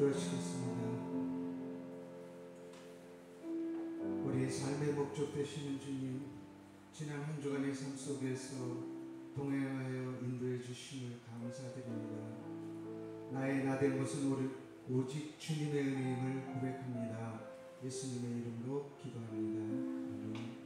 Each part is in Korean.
기도하시겠습니다. 우리의 삶의 목적 되시는 주님, 지난 한 주간의 삶 속에서 동행하여 인도해 주심을 감사드립니다. 나의 나된 것은 오직 주님의 은혜임을 고백합니다. 예수님의 이름으로 기도합니다. 아멘.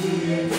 인도하소서.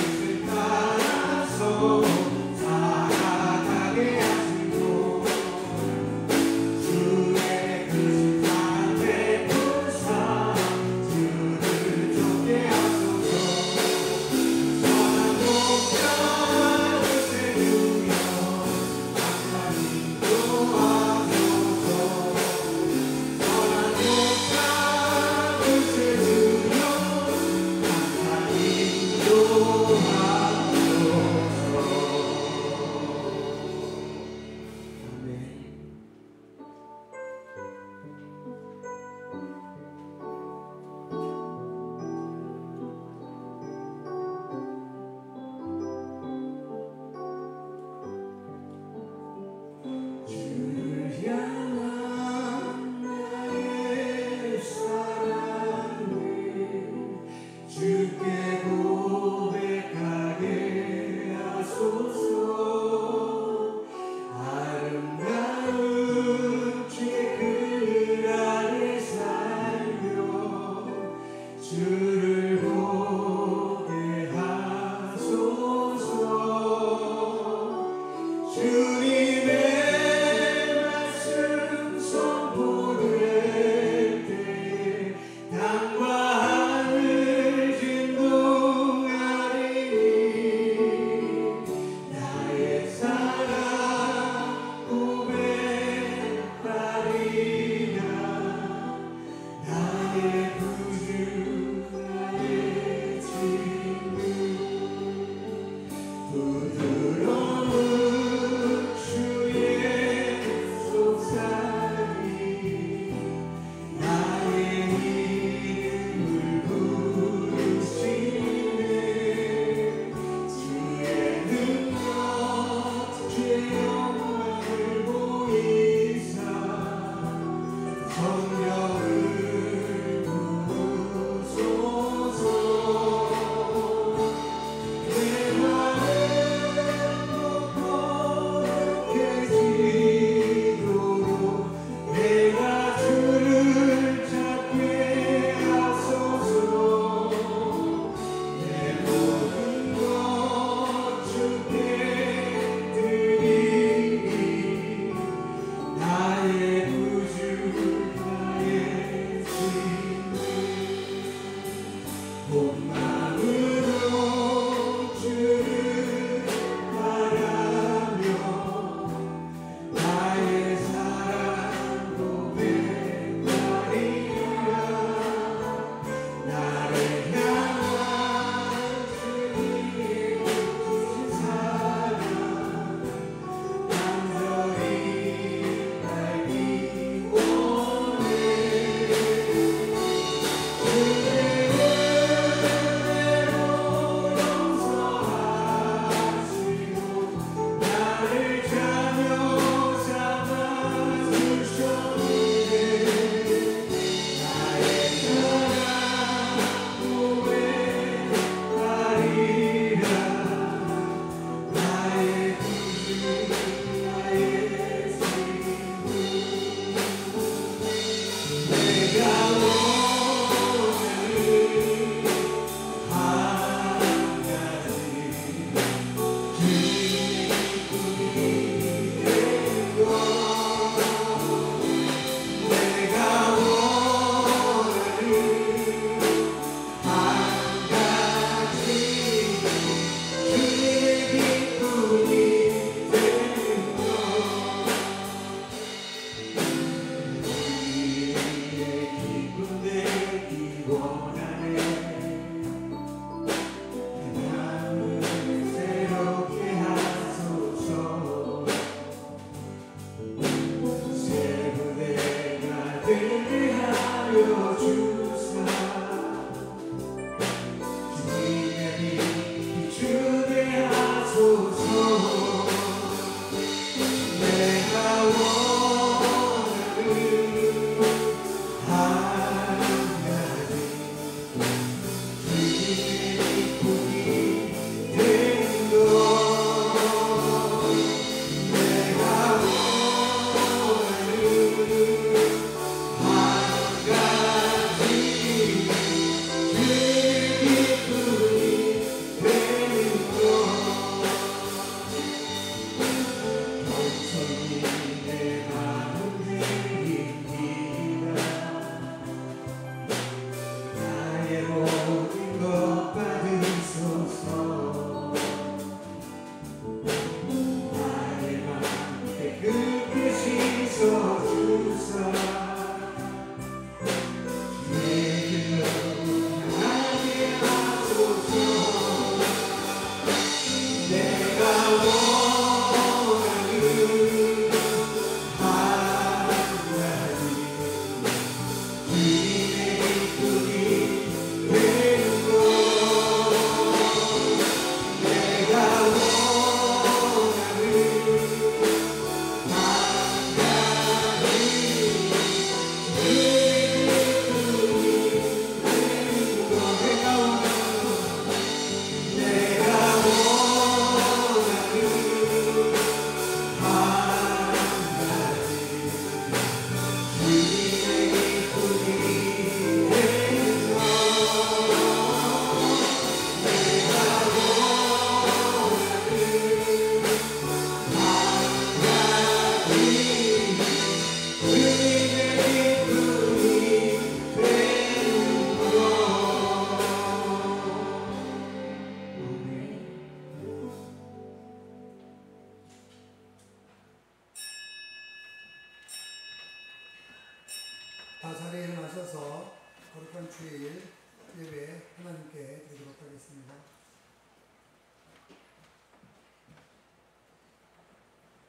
자리에 일어나셔서 거룩한 주일 예배 하나님께 드리도록 하겠습니다.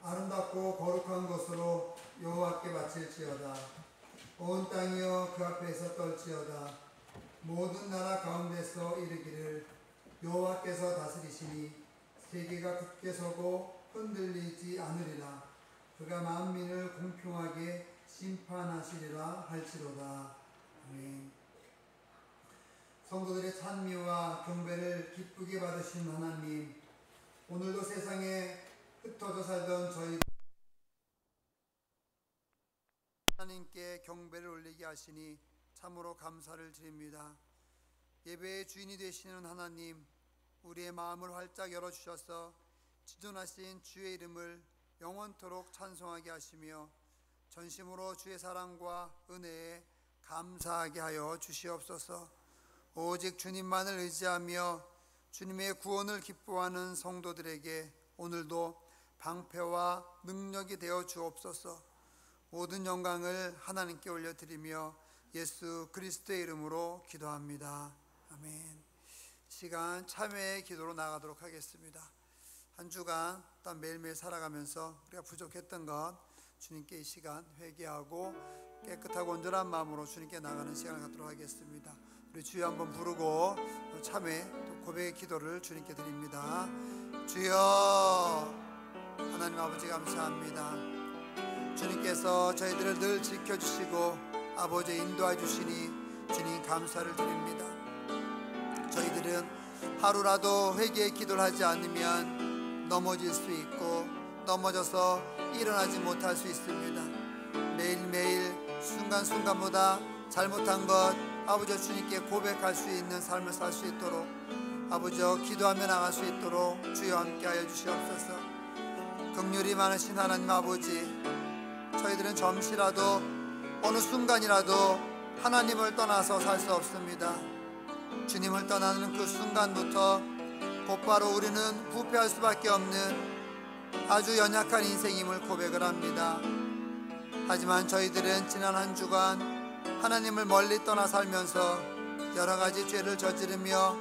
아름답고 거룩한 것으로 여호와께 바칠지어다. 온 땅이여 그 앞에서 떨지어다. 모든 나라 가운데서 이르기를 여호와께서 다스리시니 세계가 굳게 서고 흔들리지 않으리라. 그가 만민을 공평하게 심판하시리라 할지로다. 아멘. 성도들의 찬미와 경배를 기쁘게 받으신 하나님, 오늘도 세상에 흩어져 살던 저희 하나님께 경배를 올리게 하시니 참으로 감사를 드립니다. 예배의 주인이 되시는 하나님, 우리의 마음을 활짝 열어주셔서 지존하신 주의 이름을 영원토록 찬송하게 하시며 전심으로 주의 사랑과 은혜에 감사하게 하여 주시옵소서. 오직 주님만을 의지하며 주님의 구원을 기뻐하는 성도들에게 오늘도 방패와 능력이 되어 주옵소서. 모든 영광을 하나님께 올려드리며 예수 그리스도의 이름으로 기도합니다. 아멘. 시간 참회의 기도로 나가도록 하겠습니다. 한 주간 또 매일매일 살아가면서 우리가 부족했던 것 주님께 이 시간 회개하고 깨끗하고 온전한 마음으로 주님께 나가는 시간을 갖도록 하겠습니다. 우리 주여 한번 부르고 참회 또 고백의 기도를 주님께 드립니다. 주여, 하나님 아버지 감사합니다. 주님께서 저희들을 늘 지켜주시고 아버지 인도해 주시니 주님 감사를 드립니다. 저희들은 하루라도 회개의 기도를 하지 않으면 넘어질 수 있고 넘어져서 일어나지 못할 수 있습니다. 매일매일 순간순간마다 잘못한 것 아버지 주님께 고백할 수 있는 삶을 살 수 있도록 아버지 기도하며 나갈 수 있도록 주여 함께하여 주시옵소서. 긍휼이 많으신 하나님 아버지, 저희들은 잠시라도 어느 순간이라도 하나님을 떠나서 살 수 없습니다. 주님을 떠나는 그 순간부터 곧바로 우리는 부패할 수밖에 없는 아주 연약한 인생임을 고백을 합니다. 하지만 저희들은 지난 한 주간 하나님을 멀리 떠나 살면서 여러 가지 죄를 저지르며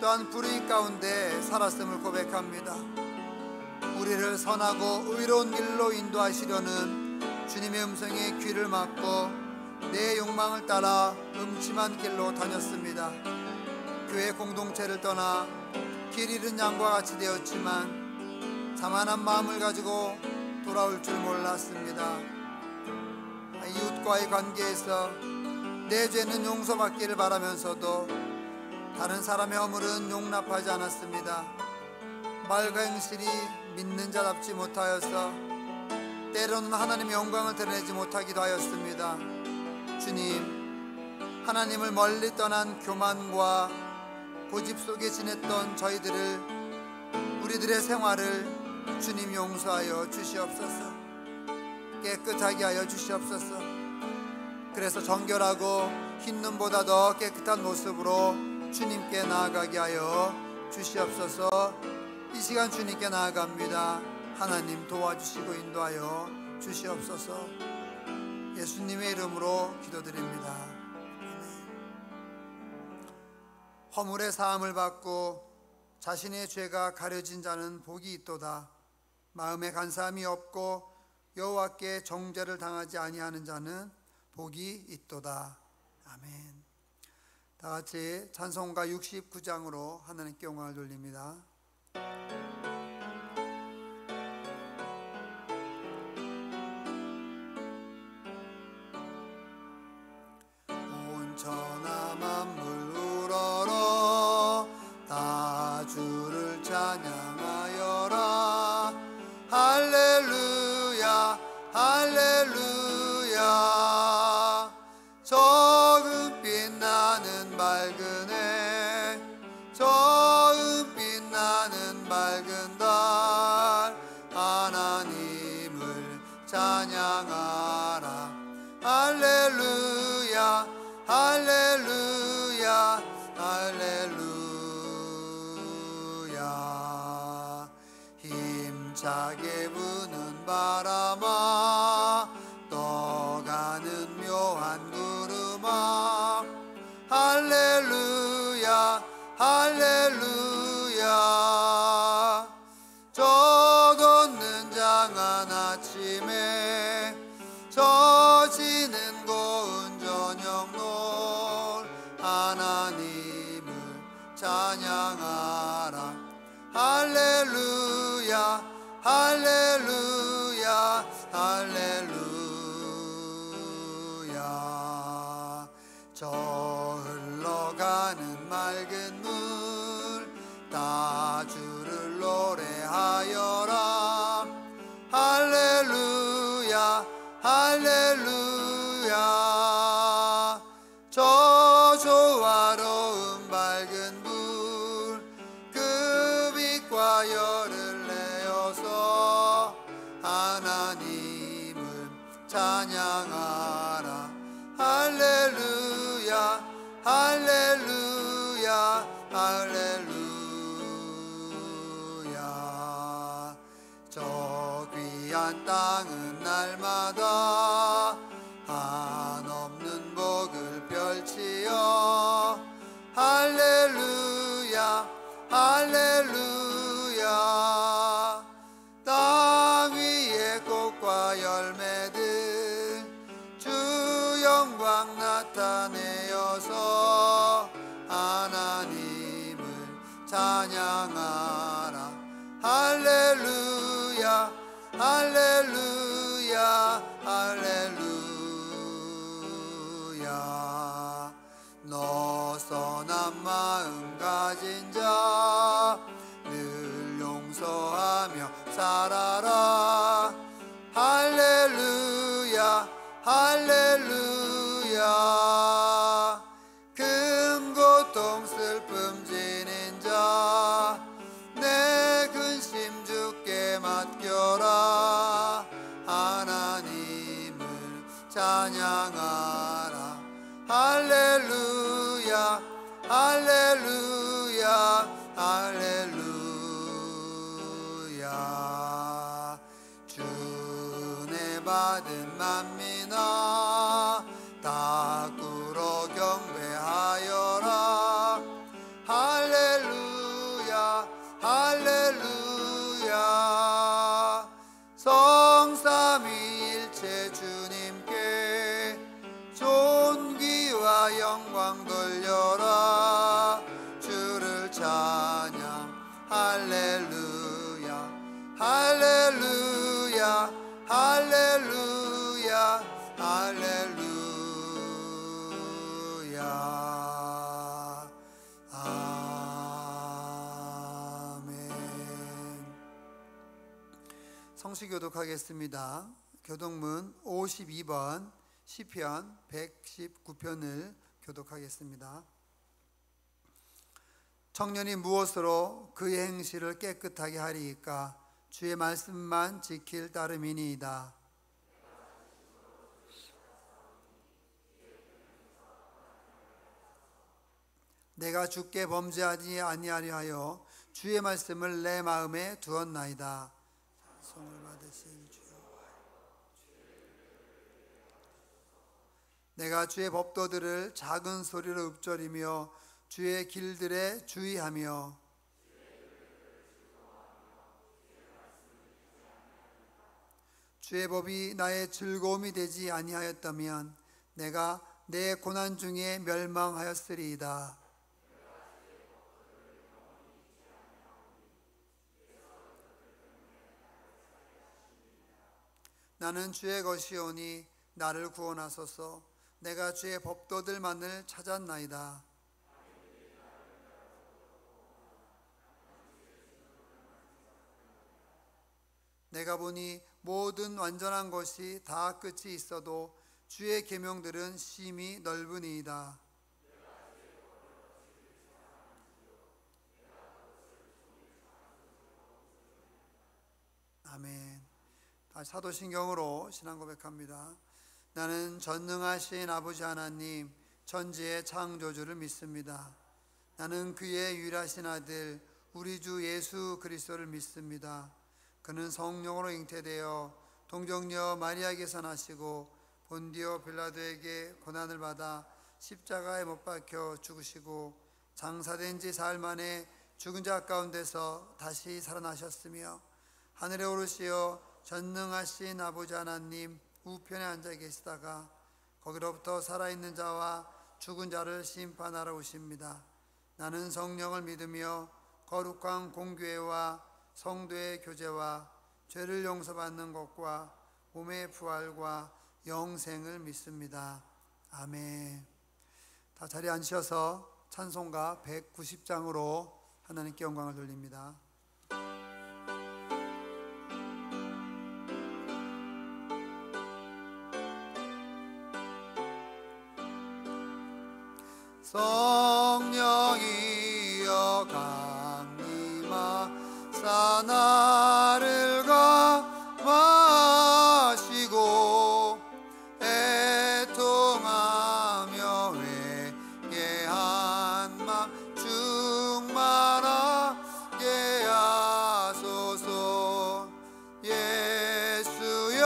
또한 불의 가운데 살았음을 고백합니다. 우리를 선하고 의로운 길로 인도하시려는 주님의 음성에 귀를 막고 내 욕망을 따라 음침한 길로 다녔습니다. 교회 공동체를 떠나 길 잃은 양과 같이 되었지만 자만한 마음을 가지고 돌아올 줄 몰랐습니다. 이웃과의 관계에서 내 죄는 용서받기를 바라면서도 다른 사람의 허물은 용납하지 않았습니다. 말과 행실이 믿는 자답지 못하여서 때로는 하나님의 영광을 드러내지 못하기도 하였습니다. 주님, 하나님을 멀리 떠난 교만과 고집 속에 지냈던 저희들을, 우리들의 생활을 주님 용서하여 주시옵소서. 깨끗하게 하여 주시옵소서. 그래서 정결하고 흰 눈보다 더 깨끗한 모습으로 주님께 나아가게 하여 주시옵소서. 이 시간 주님께 나아갑니다. 하나님 도와주시고 인도하여 주시옵소서. 예수님의 이름으로 기도드립니다. 허물의 사함을 받고 자신의 죄가 가려진 자는 복이 있도다. 마음에 간사함이 없고 여호와께 정죄를 당하지 아니하는 자는 복이 있도다. 아멘. 다 같이 찬송가 69장으로 하나님께 영광을 돌립니다. 온 천하 만물 우러러 다 주를 찬양하여라. 할렐루야 할렐루야. 저음 빛나는 맑은 해, 저음 빛나는 맑은 달, 하나님을 찬양하라. 할렐루야 할렐루야 할렐루야. 힘차게 부는 바람아 떠가는 묘한 구 할렐루야 할렐루야 할렐루야. 저 흘러가는 맑은 물 다 주를 노래하여라. 할렐루야 할렐루야. 저 조화로운 밝은 물 그 빛과 열을 내어서 하나님을 찬양하라. 할렐루야 할렐루야 할렐루야. 저 귀한 땅은 날마다 한없는 복을 펼치어 할렐루야 할렐루야. 땅 위에 꽃과 열매들 주 영광 나타내어서 하나님을 찬양하라. 할렐루야 할렐루야 할렐루야. 너 선한 마음 가진 자 늘 용서하며 살아라. 할렐루야 할렐루야. 금 고통 슬픔 지닌 자 내 근심 주께 맡겨라. 하나님을 찬양하라. 할렐루야 할렐루야 할렐루야. 주 은혜 받은 만민아 다 꿇어 경배하여라. 할렐루야 할렐루야. 성삼위일체 주님께 존귀와 영광 돌려라. 주를 찬양 할렐루야 할렐루야 할렐루야 할렐루야. 아멘. 성시 교독하겠습니다. 교독문 52번 시편 119편을 교독하겠습니다. 청년이 무엇으로 그의 행실을 깨끗하게 하리이까? 주의 말씀만 지킬 따름이니이다. 내가 주께 범죄하지 아니하려 하여 주의 말씀을 내 마음에 두었나이다. 찬송을 받으신 주여, 내가 주의 법도들을 작은 소리로 읊조리며 주의 길들에 주의하며 주의 법이 나의 즐거움이 되지 아니하였다면 내가 내 고난 중에 멸망하였으리이다. 나는 주의 것이오니 나를 구원하소서. 내가 주의 법도들만을 찾았나이다. 내가 보니 모든 완전한 것이 다 끝이 있어도 주의 계명들은 심히 넓으니이다. 아멘. 다시 사도신경으로 신앙 고백합니다. 나는 전능하신 아버지 하나님 천지의 창조주를 믿습니다. 나는 그의 유일하신 아들 우리 주 예수 그리스도를 믿습니다. 그는 성령으로 잉태되어 동정녀 마리아에게서 나시고 본디오 빌라도에게 고난을 받아 십자가에 못 박혀 죽으시고 장사된 지 사흘 만에 죽은 자 가운데서 다시 살아나셨으며 하늘에 오르시어 전능하신 아버지 하나님 우편에 앉아 계시다가 거기로부터 살아있는 자와 죽은 자를 심판하러 오십니다. 나는 성령을 믿으며 거룩한 공교회와 성도의 교제와 죄를 용서받는 것과 몸의 부활과 영생을 믿습니다. 아멘. 다 자리에 앉으셔서 찬송가 190장으로 하나님께 영광을 돌립니다. 성령이여 강림하사 나를 감화하시고 애통하며 회개한 맘 충만하게 하소서. 예수여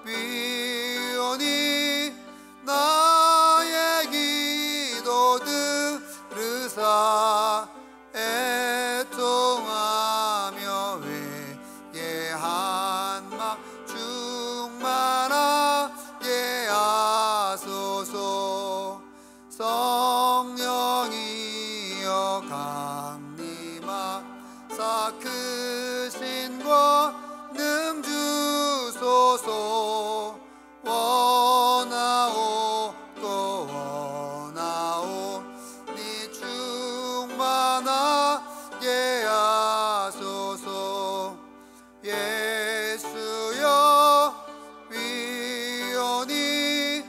비오니 나의 기도 들으사 애통하며 회개한 맘 충만하게 하소서. 성령이여 강림하사 크신 권능 주소서. 원하오 또 원하오 니 충만하게 하소서. 예수여 위오니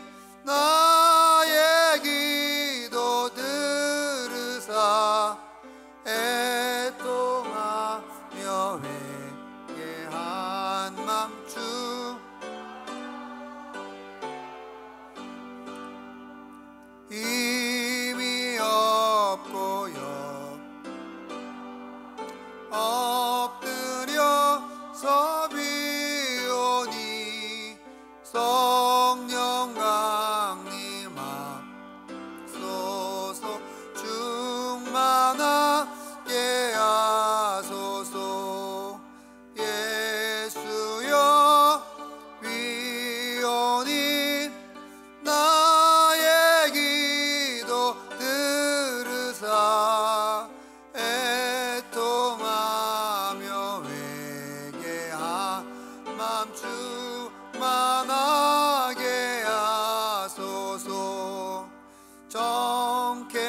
나의 기도 들으사 애통하며 회개한 맘 힘이 없고 엎드려서 비오니 성령 강림하소서. 충만하게 하소서. 예수여 위오니 나의 기도 들으사 애통하며 회개한 맘 충만하게 하소서. 정케하고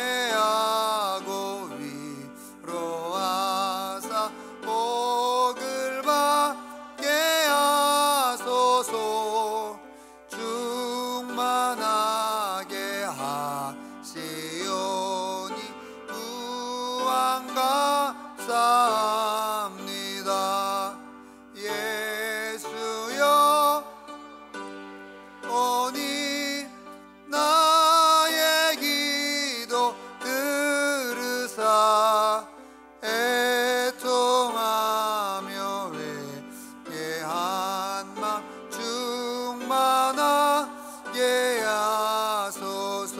위로하사 복을 받게 하소서. 충만하게 하시오니 구원 감사합니다. 예수여 오니 나의 기도 들으사 애통하며 회개한 맘 충만하게 하소서.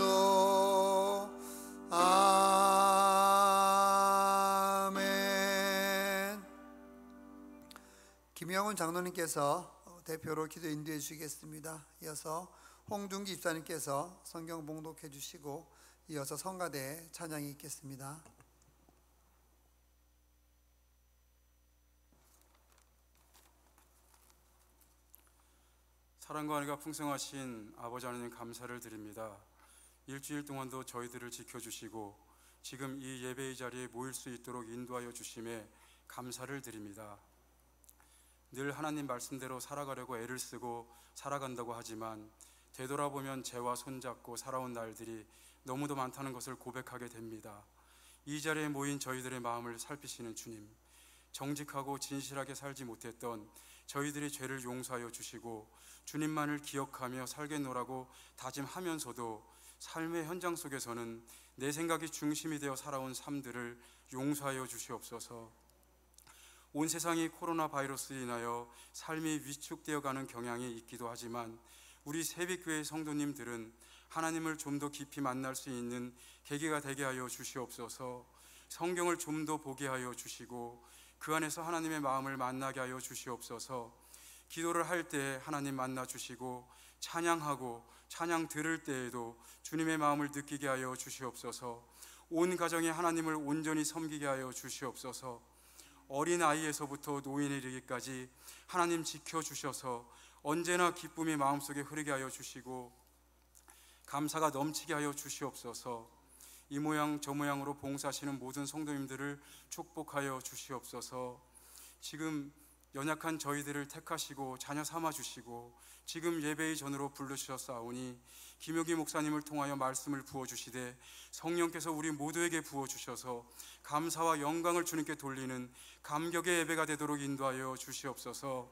아멘. 김영훈 장로님께서 대표로 기도 인도해 주시겠습니다. 이어서 홍준기 집사님께서 성경 봉독해 주시고 이어서 성가대 찬양이 있겠습니다. 사랑과 은혜가 풍성하신 아버지 하나님 감사를 드립니다. 일주일 동안도 저희들을 지켜주시고 지금 이 예배의 자리에 모일 수 있도록 인도하여 주심에 감사를 드립니다. 늘 하나님 말씀대로 살아가려고 애를 쓰고 살아간다고 하지만 되돌아보면 죄와 손잡고 살아온 날들이 너무도 많다는 것을 고백하게 됩니다. 이 자리에 모인 저희들의 마음을 살피시는 주님, 정직하고 진실하게 살지 못했던 저희들의 죄를 용서하여 주시고 주님만을 기억하며 살겠노라고 다짐하면서도 삶의 현장 속에서는 내 생각이 중심이 되어 살아온 삶들을 용서하여 주시옵소서. 온 세상이 코로나 바이러스로 인하여 삶이 위축되어 가는 경향이 있기도 하지만 우리 새빛교회 성도님들은 하나님을 좀 더 깊이 만날 수 있는 계기가 되게 하여 주시옵소서. 성경을 좀 더 보게 하여 주시고 그 안에서 하나님의 마음을 만나게 하여 주시옵소서. 기도를 할 때 하나님 만나 주시고 찬양하고 찬양 들을 때에도 주님의 마음을 느끼게 하여 주시옵소서. 온 가정이 하나님을 온전히 섬기게 하여 주시옵소서. 어린아이에서부터 노인에 이르기까지 하나님 지켜주셔서 언제나 기쁨이 마음속에 흐르게 하여 주시고 감사가 넘치게 하여 주시옵소서. 이 모양 저 모양으로 봉사하시는 모든 성도님들을 축복하여 주시옵소서. 지금 연약한 저희들을 택하시고 자녀 삼아 주시고 지금 예배의 전으로 부르셨사오니 김용기 목사님을 통하여 말씀을 부어주시되 성령께서 우리 모두에게 부어주셔서 감사와 영광을 주님께 돌리는 감격의 예배가 되도록 인도하여 주시옵소서.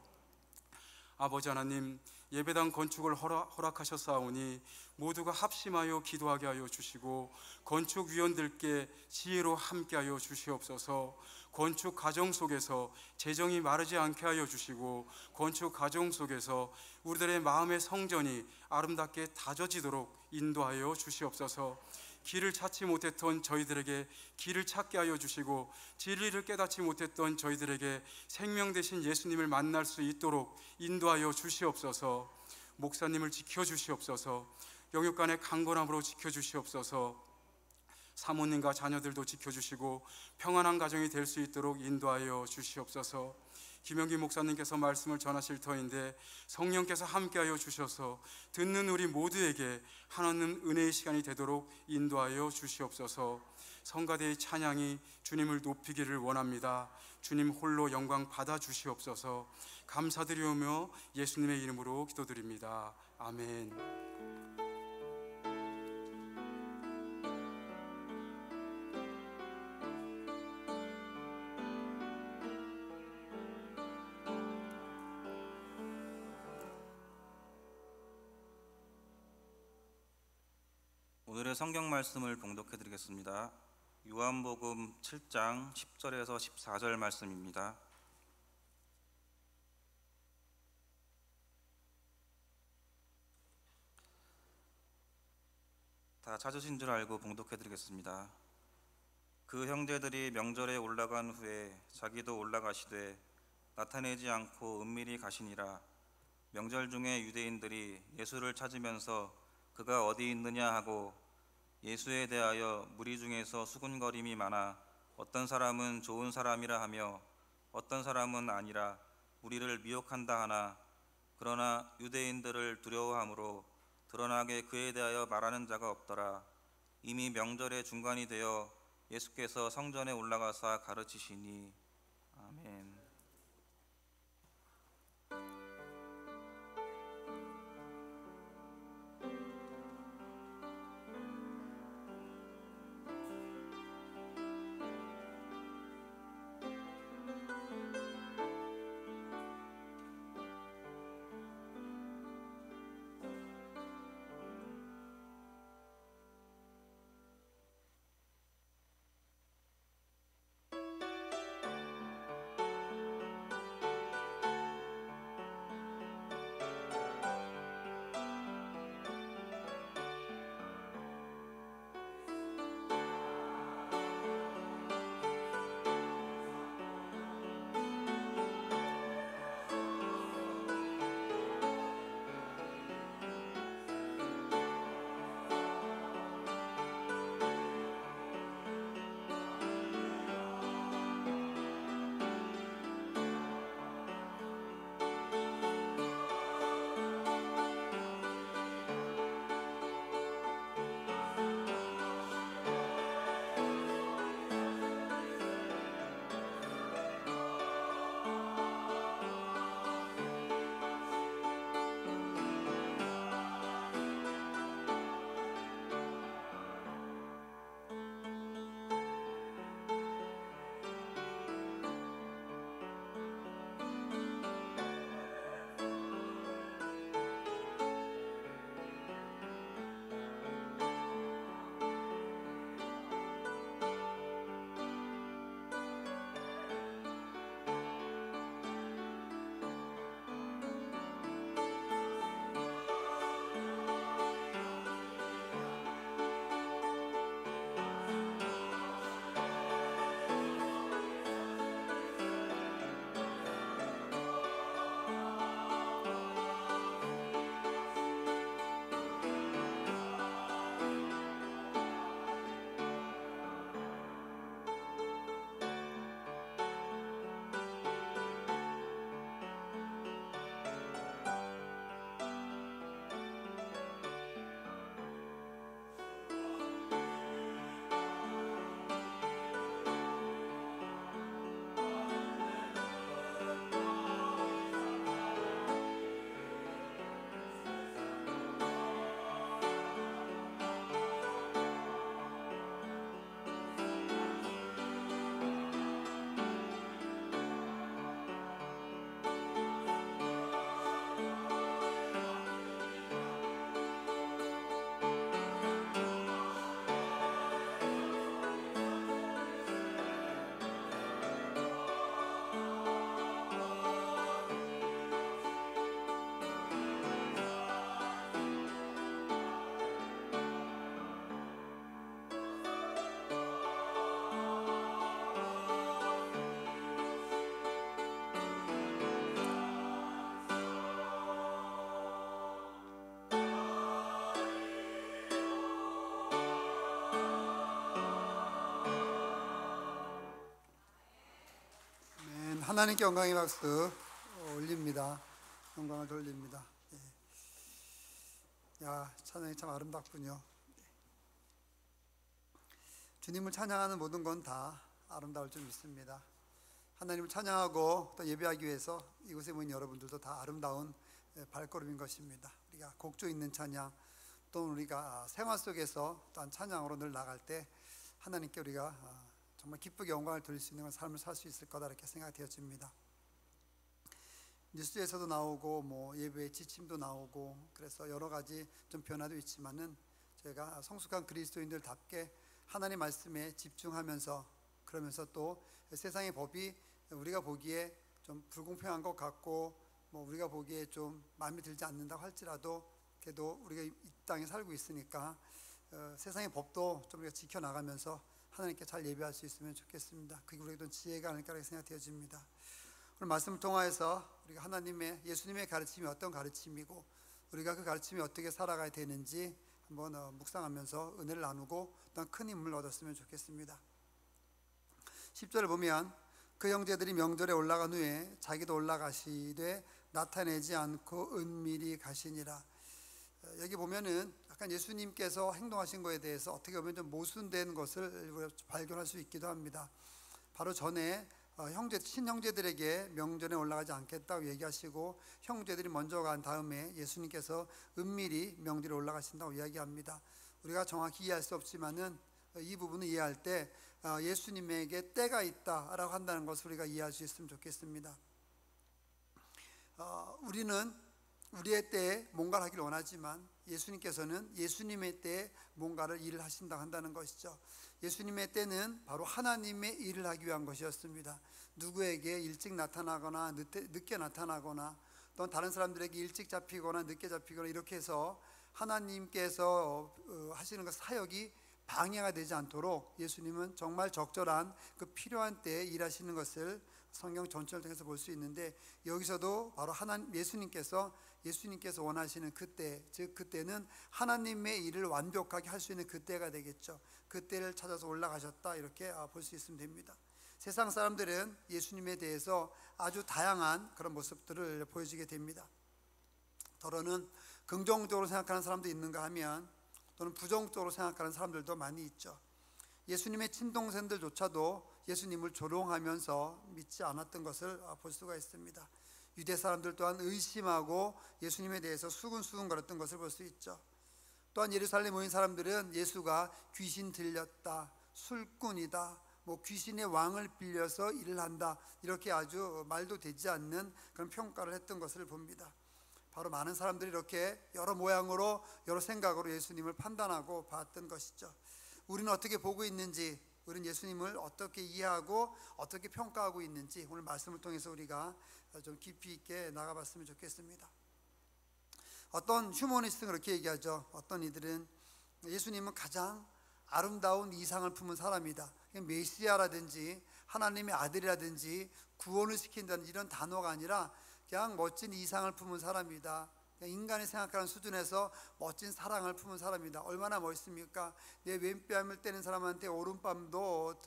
아버지 하나님, 예배당 건축을 허락하셨사오니 모두가 합심하여 기도하게 하여 주시고 건축위원들께 지혜로 함께하여 주시옵소서. 건축 과정 속에서 재정이 마르지 않게 하여 주시고 건축 과정 속에서 우리들의 마음의 성전이 아름답게 다져지도록 인도하여 주시옵소서. 길을 찾지 못했던 저희들에게 길을 찾게 하여 주시고 진리를 깨닫지 못했던 저희들에게 생명 되신 예수님을 만날 수 있도록 인도하여 주시옵소서. 목사님을 지켜주시옵소서. 영육간의 강건함으로 지켜주시옵소서. 사모님과 자녀들도 지켜주시고 평안한 가정이 될 수 있도록 인도하여 주시옵소서. 김영기 목사님께서 말씀을 전하실 터인데 성령께서 함께하여 주셔서 듣는 우리 모두에게 하나님 은혜의 시간이 되도록 인도하여 주시옵소서. 성가대의 찬양이 주님을 높이기를 원합니다. 주님 홀로 영광 받아 주시옵소서. 감사드리오며 예수님의 이름으로 기도드립니다. 아멘. 오늘의 성경 말씀을 봉독해 드리겠습니다. 요한복음 7장 10절에서 14절 말씀입니다. 다 찾으신 줄 알고 봉독해 드리겠습니다. 그 형제들이 명절에 올라간 후에 자기도 올라가시되 나타내지 않고 은밀히 가시니라. 명절 중에 유대인들이 예수를 찾으면서 그가 어디 있느냐 하고 예수에 대하여 무리 중에서 수군거림이 많아 어떤 사람은 좋은 사람이라 하며 어떤 사람은 아니라 무리를 미혹한다 하나 그러나 유대인들을 두려워함으로 드러나게 그에 대하여 말하는 자가 없더라. 이미 명절의 중간이 되어 예수께서 성전에 올라가사 가르치시니. 아멘. 하나님께 영광의 박수 올립니다. 영광을 돌립니다. 야, 찬양이 참 아름답군요. 주님을 찬양하는 모든 건 다 아름다울 줄 믿습니다. 하나님을 찬양하고 또 예배하기 위해서 이곳에 모인 여러분들도 다 아름다운 발걸음인 것입니다. 우리가 곡조 있는 찬양, 또 우리가 생활 속에서 또한 찬양으로 늘 나갈 때 하나님께 우리가 정말 기쁘게 영광을 돌릴 수 있는 삶을 살 수 있을 거다 이렇게 생각되어집니다. 뉴스에서도 나오고 뭐 예배의 지침도 나오고 그래서 여러 가지 좀 변화도 있지만은 저희가 성숙한 그리스도인들답게 하나님 말씀에 집중하면서 그러면서 또 세상의 법이 우리가 보기에 좀 불공평한 것 같고 뭐 우리가 보기에 좀 마음에 들지 않는다고 할지라도 그래도 우리가 이 땅에 살고 있으니까 세상의 법도 좀 우리가 지켜나가면서 하나님께 잘 예배할 수 있으면 좋겠습니다. 그게 우리에게 지혜가 아닐까 생각되어집니다. 오늘 말씀을 통하여서 우리가 하나님의 예수님의 가르침이 어떤 가르침이고 우리가 그 가르침이 어떻게 살아가야 되는지 한번 묵상하면서 은혜를 나누고 또한 큰 힘을 얻었으면 좋겠습니다. 10절을 보면 그 형제들이 명절에 올라간 후에 자기도 올라가시되 나타내지 않고 은밀히 가시니라. 여기 보면은 약간 예수님께서 행동하신 것에 대해서 어떻게 보면 좀 모순된 것을 발견할 수 있기도 합니다. 바로 전에 친형제들에게 명절에 올라가지 않겠다고 얘기하시고 형제들이 먼저 간 다음에 예수님께서 은밀히 명절에 올라가신다고 이야기합니다. 우리가 정확히 이해할 수 없지만은 이 부분을 이해할 때 예수님에게 때가 있다라고 한다는 것을 우리가 이해할 수 있으면 좋겠습니다. 우리는 우리의 때에 뭔가를 하기를 원하지만 예수님께서는 예수님의 때에 뭔가를 일을 하신다고 한다는 것이죠. 예수님의 때는 바로 하나님의 일을 하기 위한 것이었습니다. 누구에게 일찍 나타나거나 늦게 나타나거나 또 다른 사람들에게 일찍 잡히거나 늦게 잡히거나 이렇게 해서 하나님께서 하시는 그 사역이 방해가 되지 않도록 예수님은 정말 적절한 그 필요한 때에 일하시는 것을 성경 전체를 통해서 볼 수 있는데 여기서도 바로 예수님께서 원하시는 그때, 즉 그때는 하나님의 일을 완벽하게 할 수 있는 그때가 되겠죠. 그때를 찾아서 올라가셨다 이렇게 볼 수 있으면 됩니다. 세상 사람들은 예수님에 대해서 아주 다양한 그런 모습들을 보여주게 됩니다. 더러는 긍정적으로 생각하는 사람도 있는가 하면 또는 부정적으로 생각하는 사람들도 많이 있죠. 예수님의 친동생들조차도 예수님을 조롱하면서 믿지 않았던 것을 볼 수가 있습니다. 유대 사람들 또한 의심하고 예수님에 대해서 수근수근거렸던 것을 볼 수 있죠. 또한 예루살렘에 모인 사람들은 예수가 귀신 들렸다, 술꾼이다, 뭐 귀신의 왕을 빌려서 일을 한다 이렇게 아주 말도 되지 않는 그런 평가를 했던 것을 봅니다. 바로 많은 사람들이 이렇게 여러 모양으로 여러 생각으로 예수님을 판단하고 봤던 것이죠. 우리는 어떻게 보고 있는지, 우리는 예수님을 어떻게 이해하고 어떻게 평가하고 있는지 오늘 말씀을 통해서 우리가 좀 깊이 있게 나가봤으면 좋겠습니다. 어떤 휴머니스트는 그렇게 얘기하죠. 어떤 이들은 예수님은 가장 아름다운 이상을 품은 사람이다. 메시아라든지 하나님의 아들이라든지 구원을 시킨다든지 이런 단어가 아니라 그냥 멋진 이상을 품은 사람이다. 인간이 생각하는 수준에서 멋진 사랑을 품은 사람이다. 얼마나 멋있습니까? 내 왼뺨을 떼는 사람한테 오른뺨도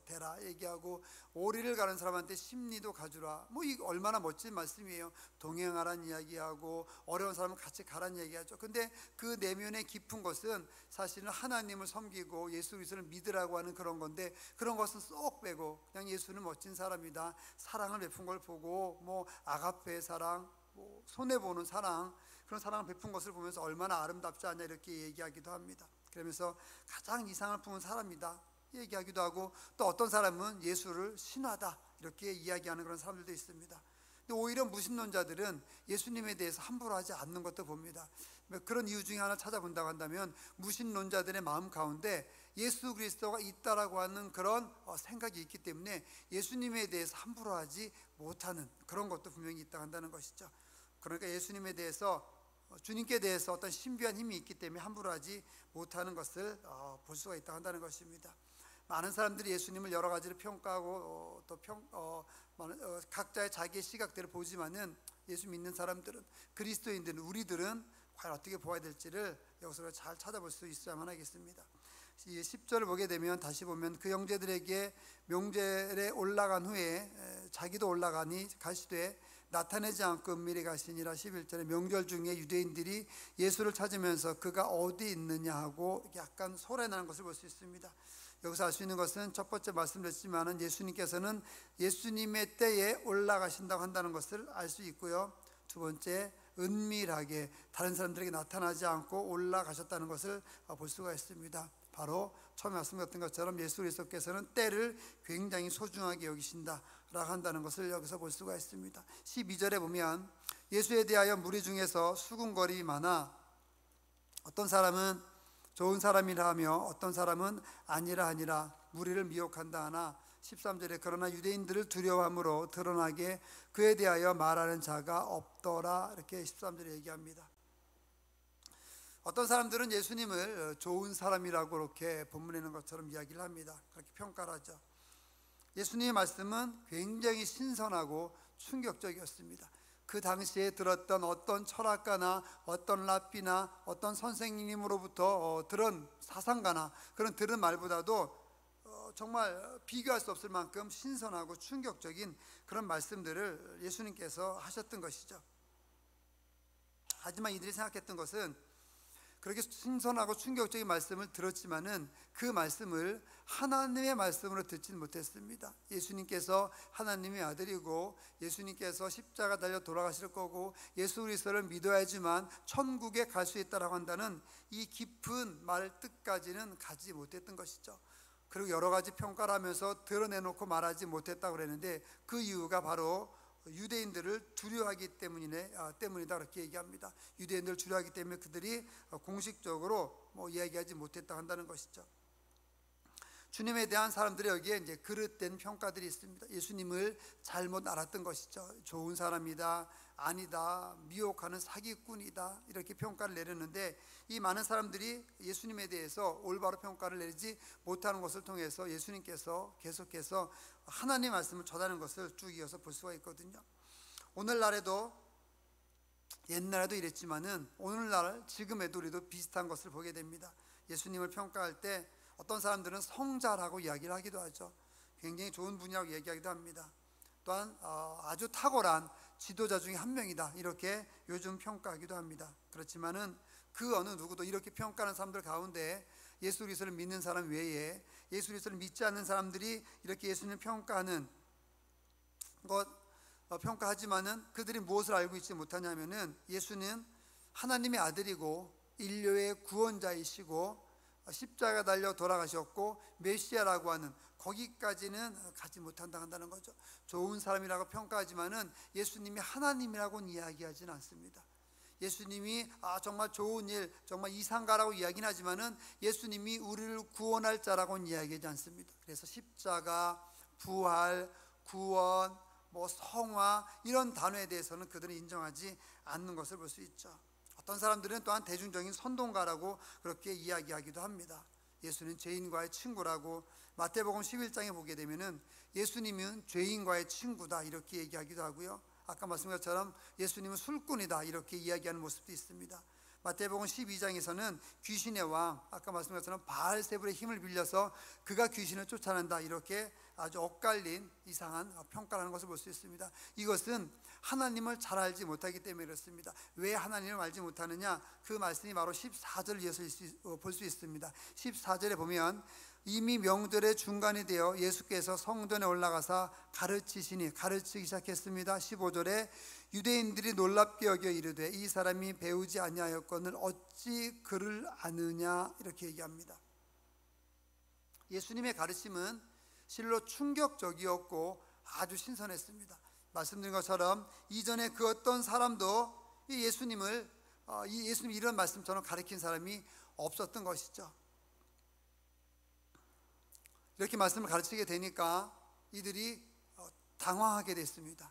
대라 얘기하고 오리를 가는 사람한테 심리도 가주라. 뭐 이 얼마나 멋진 말씀이에요. 동행하라는 이야기하고 어려운 사람을 같이 가라는 얘기하죠. 근데 그 내면의 깊은 것은 사실은 하나님을 섬기고 예수 그리스도를 믿으라고 하는 그런 건데 그런 것은 쏙 빼고 그냥 예수는 멋진 사람이다. 사랑을 베푼 걸 보고 뭐 아가페의 사랑, 뭐 손해보는 사랑, 그런 사랑을 베푼 것을 보면서 얼마나 아름답지 않냐 이렇게 얘기하기도 합니다. 그러면서 가장 이상을 품은 사람이다 얘기하기도 하고 또 어떤 사람은 예수를 신하다 이렇게 이야기하는 그런 사람들도 있습니다. 근데 오히려 무신론자들은 예수님에 대해서 함부로 하지 않는 것도 봅니다. 그런 이유 중에 하나 찾아본다고 한다면 무신론자들의 마음 가운데 예수 그리스도가 있다라고 하는 그런 생각이 있기 때문에 예수님에 대해서 함부로 하지 못하는 그런 것도 분명히 있다고 한다는 것이죠. 그러니까 예수님에 대해서 주님께 대해서 어떤 신비한 힘이 있기 때문에 함부로 하지 못하는 것을 볼 수가 있다고 한다는 것입니다. 많은 사람들이 예수님을 여러 가지로 평가하고 또 각자의 자기의 시각대로 보지만은 예수 믿는 사람들은 그리스도인들은 우리들은 과연 어떻게 보아야 될지를 여기서 잘 찾아볼 수 있어야만 하겠습니다. 10절을 보게 되면 다시 보면 그 형제들에게 명절에 올라간 후에 자기도 올라가니 가시되 나타내지 않고 은밀히 가시니라. 11절에 명절 중에 유대인들이 예수를 찾으면서 그가 어디 있느냐 하고 약간 소란하는 것을 볼 수 있습니다. 여기서 알 수 있는 것은 첫 번째 말씀드렸지만은 예수님께서는 예수님의 때에 올라가신다고 한다는 것을 알 수 있고요. 두 번째, 은밀하게 다른 사람들에게 나타나지 않고 올라가셨다는 것을 볼 수가 있습니다. 바로 처음에 말씀드렸던 것처럼 예수 그리스도께서는 때를 굉장히 소중하게 여기신다라고 한다는 것을 여기서 볼 수가 있습니다. 12절에 보면 예수에 대하여 무리 중에서 수군거림이 많아 어떤 사람은 좋은 사람이라 하며 어떤 사람은 아니라 하니라 무리를 미혹한다 하나 13절에 그러나 유대인들을 두려워함으로 드러나게 그에 대하여 말하는 자가 없더라. 이렇게 13절에 얘기합니다. 어떤 사람들은 예수님을 좋은 사람이라고 그렇게 본문에 있는 것처럼 이야기를 합니다. 그렇게 평가를 하죠. 예수님의 말씀은 굉장히 신선하고 충격적이었습니다. 그 당시에 들었던 어떤 철학가나 어떤 랍비나 어떤 선생님으로부터 들은 사상가나 그런 들은 말보다도 정말 비교할 수 없을 만큼 신선하고 충격적인 그런 말씀들을 예수님께서 하셨던 것이죠. 하지만 이들이 생각했던 것은 그렇게 신선하고 충격적인 말씀을 들었지만은 그 말씀을 하나님의 말씀으로 듣지는 못했습니다. 예수님께서 하나님의 아들이고 예수님께서 십자가 달려 돌아가실 거고 예수 그리스도를 믿어야지만 천국에 갈 수 있다라고 한다는 이 깊은 말 뜻까지는 가지 못했던 것이죠. 그리고 여러 가지 평가를 하면서 드러내놓고 말하지 못했다고 그랬는데 그 이유가 바로 유대인들을 두려워하기 때문이다 그렇게 얘기합니다. 유대인들을 두려워하기 때문에 그들이 공식적으로 이야기하지 못했다고 한다는 것이죠. 주님에 대한 사람들이 여기에 이제 그릇된 평가들이 있습니다. 예수님을 잘못 알았던 것이죠. 좋은 사람이다, 아니다, 미혹하는 사기꾼이다 이렇게 평가를 내렸는데 이 많은 사람들이 예수님에 대해서 올바로 평가를 내리지 못하는 것을 통해서 예수님께서 계속해서 하나님의 말씀을 전하는 것을 쭉 이어서 볼 수가 있거든요. 오늘날에도 옛날에도 이랬지만은 오늘날 지금에도 우리도 비슷한 것을 보게 됩니다. 예수님을 평가할 때 어떤 사람들은 성자라고 이야기를 하기도 하죠. 굉장히 좋은 분이라고 얘기하기도 합니다. 또한 아주 탁월한 지도자 중에 한 명이다 이렇게 요즘 평가하기도 합니다. 그렇지만은 그 어느 누구도 이렇게 평가하는 사람들 가운데 예수 그리스도를 믿는 사람 외에 예수 그리스도를 믿지 않는 사람들이 이렇게 예수님을 평가하는 것 평가하지만은 그들이 무엇을 알고 있지 못하냐면은 예수는 하나님의 아들이고 인류의 구원자이시고 십자가 달려 돌아가셨고 메시아라고 하는 거기까지는 가지 못한다 한다는 거죠. 좋은 사람이라고 평가하지만은 예수님이 하나님이라고는 이야기하지는 않습니다. 예수님이 정말 좋은 일, 정말 이상가라고 이야기는 하지만은 예수님이 우리를 구원할 자라고는 이야기하지 않습니다. 그래서 십자가, 부활, 구원, 성화 이런 단어에 대해서는 그들은 인정하지 않는 것을 볼 수 있죠. 어떤 사람들은 또한 대중적인 선동가라고 그렇게 이야기하기도 합니다. 예수는 죄인과의 친구라고 마태복음 11장에 보게 되면은 예수님은 죄인과의 친구다 이렇게 얘기하기도 하고요. 아까 말씀드린 것처럼 예수님은 술꾼이다 이렇게 이야기하는 모습도 있습니다. 마태복음 12장에서는 귀신의 왕, 아까 말씀드린 것처럼 바알세불의 힘을 빌려서 그가 귀신을 쫓아낸다 이렇게 아주 엇갈린 이상한 평가를 하는 것을 볼 수 있습니다. 이것은 하나님을 잘 알지 못하기 때문에 그렇습니다. 왜 하나님을 알지 못하느냐? 그 말씀이 바로 14절을 이어서 볼 수 있습니다. 14절에 보면 이미 명절의 중간이 되어 예수께서 성전에 올라가사 가르치기 시작했습니다. 15절에 유대인들이 놀랍게 여겨 이르되 이 사람이 배우지 아니하였거늘 어찌 그를 아느냐 이렇게 얘기합니다. 예수님의 가르침은 실로 충격적이었고 아주 신선했습니다. 말씀드린 것처럼 이전에 그 어떤 사람도 예수님 이런 말씀처럼 가르친 사람이 없었던 것이죠. 이렇게 말씀을 가르치게 되니까 이들이 당황하게 됐습니다.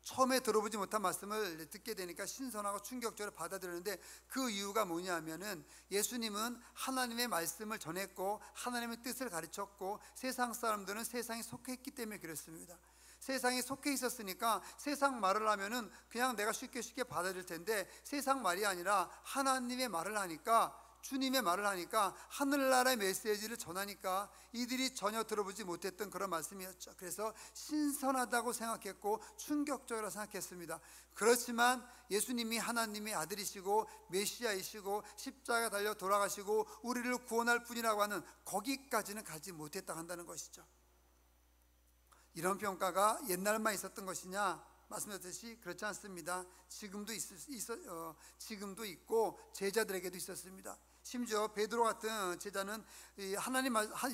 처음에 들어보지 못한 말씀을 듣게 되니까 신선하고 충격적으로 받아들였는데 그 이유가 뭐냐면은 예수님은 하나님의 말씀을 전했고 하나님의 뜻을 가르쳤고 세상 사람들은 세상에 속해 있기 때문에 그렇습니다. 세상에 속해 있었으니까 세상 말을 하면은 그냥 내가 쉽게 받아들일 텐데 세상 말이 아니라 하나님의 말을 하니까 주님의 말을 하니까 하늘나라의 메시지를 전하니까 이들이 전혀 들어보지 못했던 그런 말씀이었죠. 그래서 신선하다고 생각했고 충격적이라고 생각했습니다. 그렇지만 예수님이 하나님의 아들이시고 메시아이시고 십자가에 달려 돌아가시고 우리를 구원할 분이라고 하는 거기까지는 가지 못했다고 한다는 것이죠. 이런 평가가 옛날만 있었던 것이냐? 말씀드렸듯이 그렇지 않습니다. 지금도 있고 제자들에게도 있었습니다. 심지어 베드로 같은 제자는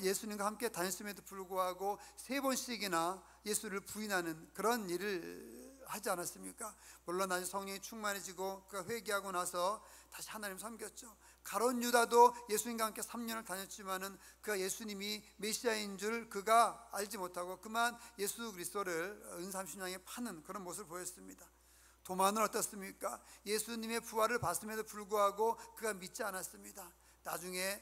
예수님과 함께 다녔음에도 불구하고 3번씩이나 예수를 부인하는 그런 일을 하지 않았습니까? 물론 나중에 성령이 충만해지고 그가 회개하고 나서 다시 하나님 섬겼죠. 가룟 유다도 예수님과 함께 3년을 다녔지만은 그가 예수님이 메시아인 줄 그가 알지 못하고 그만 예수 그리스도를 은삼신장에 파는 그런 모습을 보였습니다. 도마는 어떻습니까? 예수님의 부활을 봤음에도 불구하고 그가 믿지 않았습니다. 나중에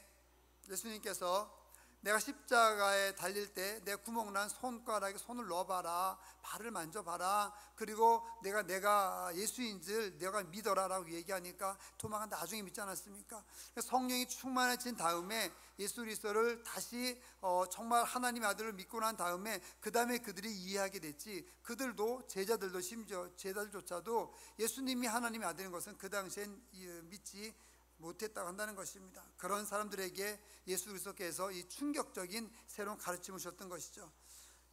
예수님께서 내가 십자가에 달릴 때 내 구멍난 손가락에 손을 넣어봐라, 발을 만져봐라, 그리고 내가 예수인 줄 내가 믿어라 라고 얘기하니까 도마가 나중에 믿지 않았습니까? 성령이 충만해진 다음에 예수 그리스도를 다시 정말 하나님의 아들을 믿고 난 다음에 그 다음에 그들이 이해하게 됐지, 그들도 제자들도 심지어 제자들조차도 예수님이 하나님의 아들인 것은 그 당시엔 믿지 못했다고 한다는 것입니다. 그런 사람들에게 예수 그리스도께서 이 충격적인 새로운 가르침을 주셨던 것이죠.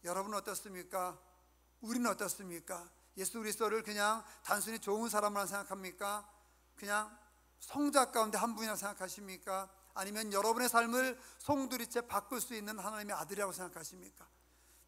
여러분은 어떻습니까? 우리는 어떻습니까? 예수 그리스도를 그냥 단순히 좋은 사람으로 생각합니까? 그냥 성자 가운데 한 분이라고 생각하십니까? 아니면 여러분의 삶을 송두리째 바꿀 수 있는 하나님의 아들이라고 생각하십니까?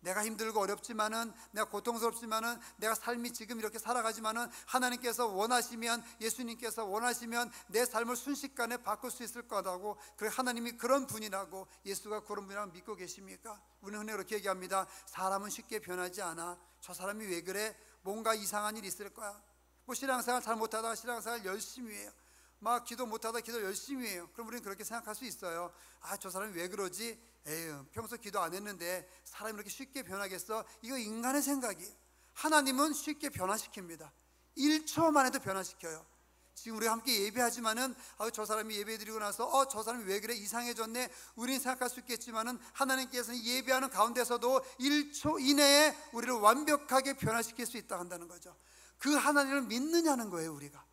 내가 힘들고 어렵지만은, 내가 고통스럽지만은, 내가 삶이 지금 이렇게 살아가지만은 하나님께서 원하시면, 예수님께서 원하시면 내 삶을 순식간에 바꿀 수 있을 거라고, 하나님이 그런 분이라고, 예수가 그런 분이라고 믿고 계십니까? 우리는 흔히 그렇게 얘기합니다. 사람은 쉽게 변하지 않아. 저 사람이 왜 그래? 뭔가 이상한 일이 있을 거야. 뭐 신앙생활 잘 못하다가 신앙생활 열심히 해요. 막 기도 못하다 기도 열심히 해요. 그럼 우리는 그렇게 생각할 수 있어요. 아, 저 사람이 왜 그러지? 에휴, 평소 기도 안 했는데 사람이 이렇게 쉽게 변하겠어? 이거 인간의 생각이에요. 하나님은 쉽게 변화시킵니다. 1초 만에도 변화시켜요. 지금 우리가 함께 예배하지만은 저 사람이 예배 드리고 나서 저 사람이 왜 그래? 이상해졌네. 우리는 생각할 수 있겠지만은 하나님께서는 예배하는 가운데서도 1초 이내에 우리를 완벽하게 변화시킬 수 있다 한다는 거죠. 그 하나님을 믿느냐는 거예요, 우리가.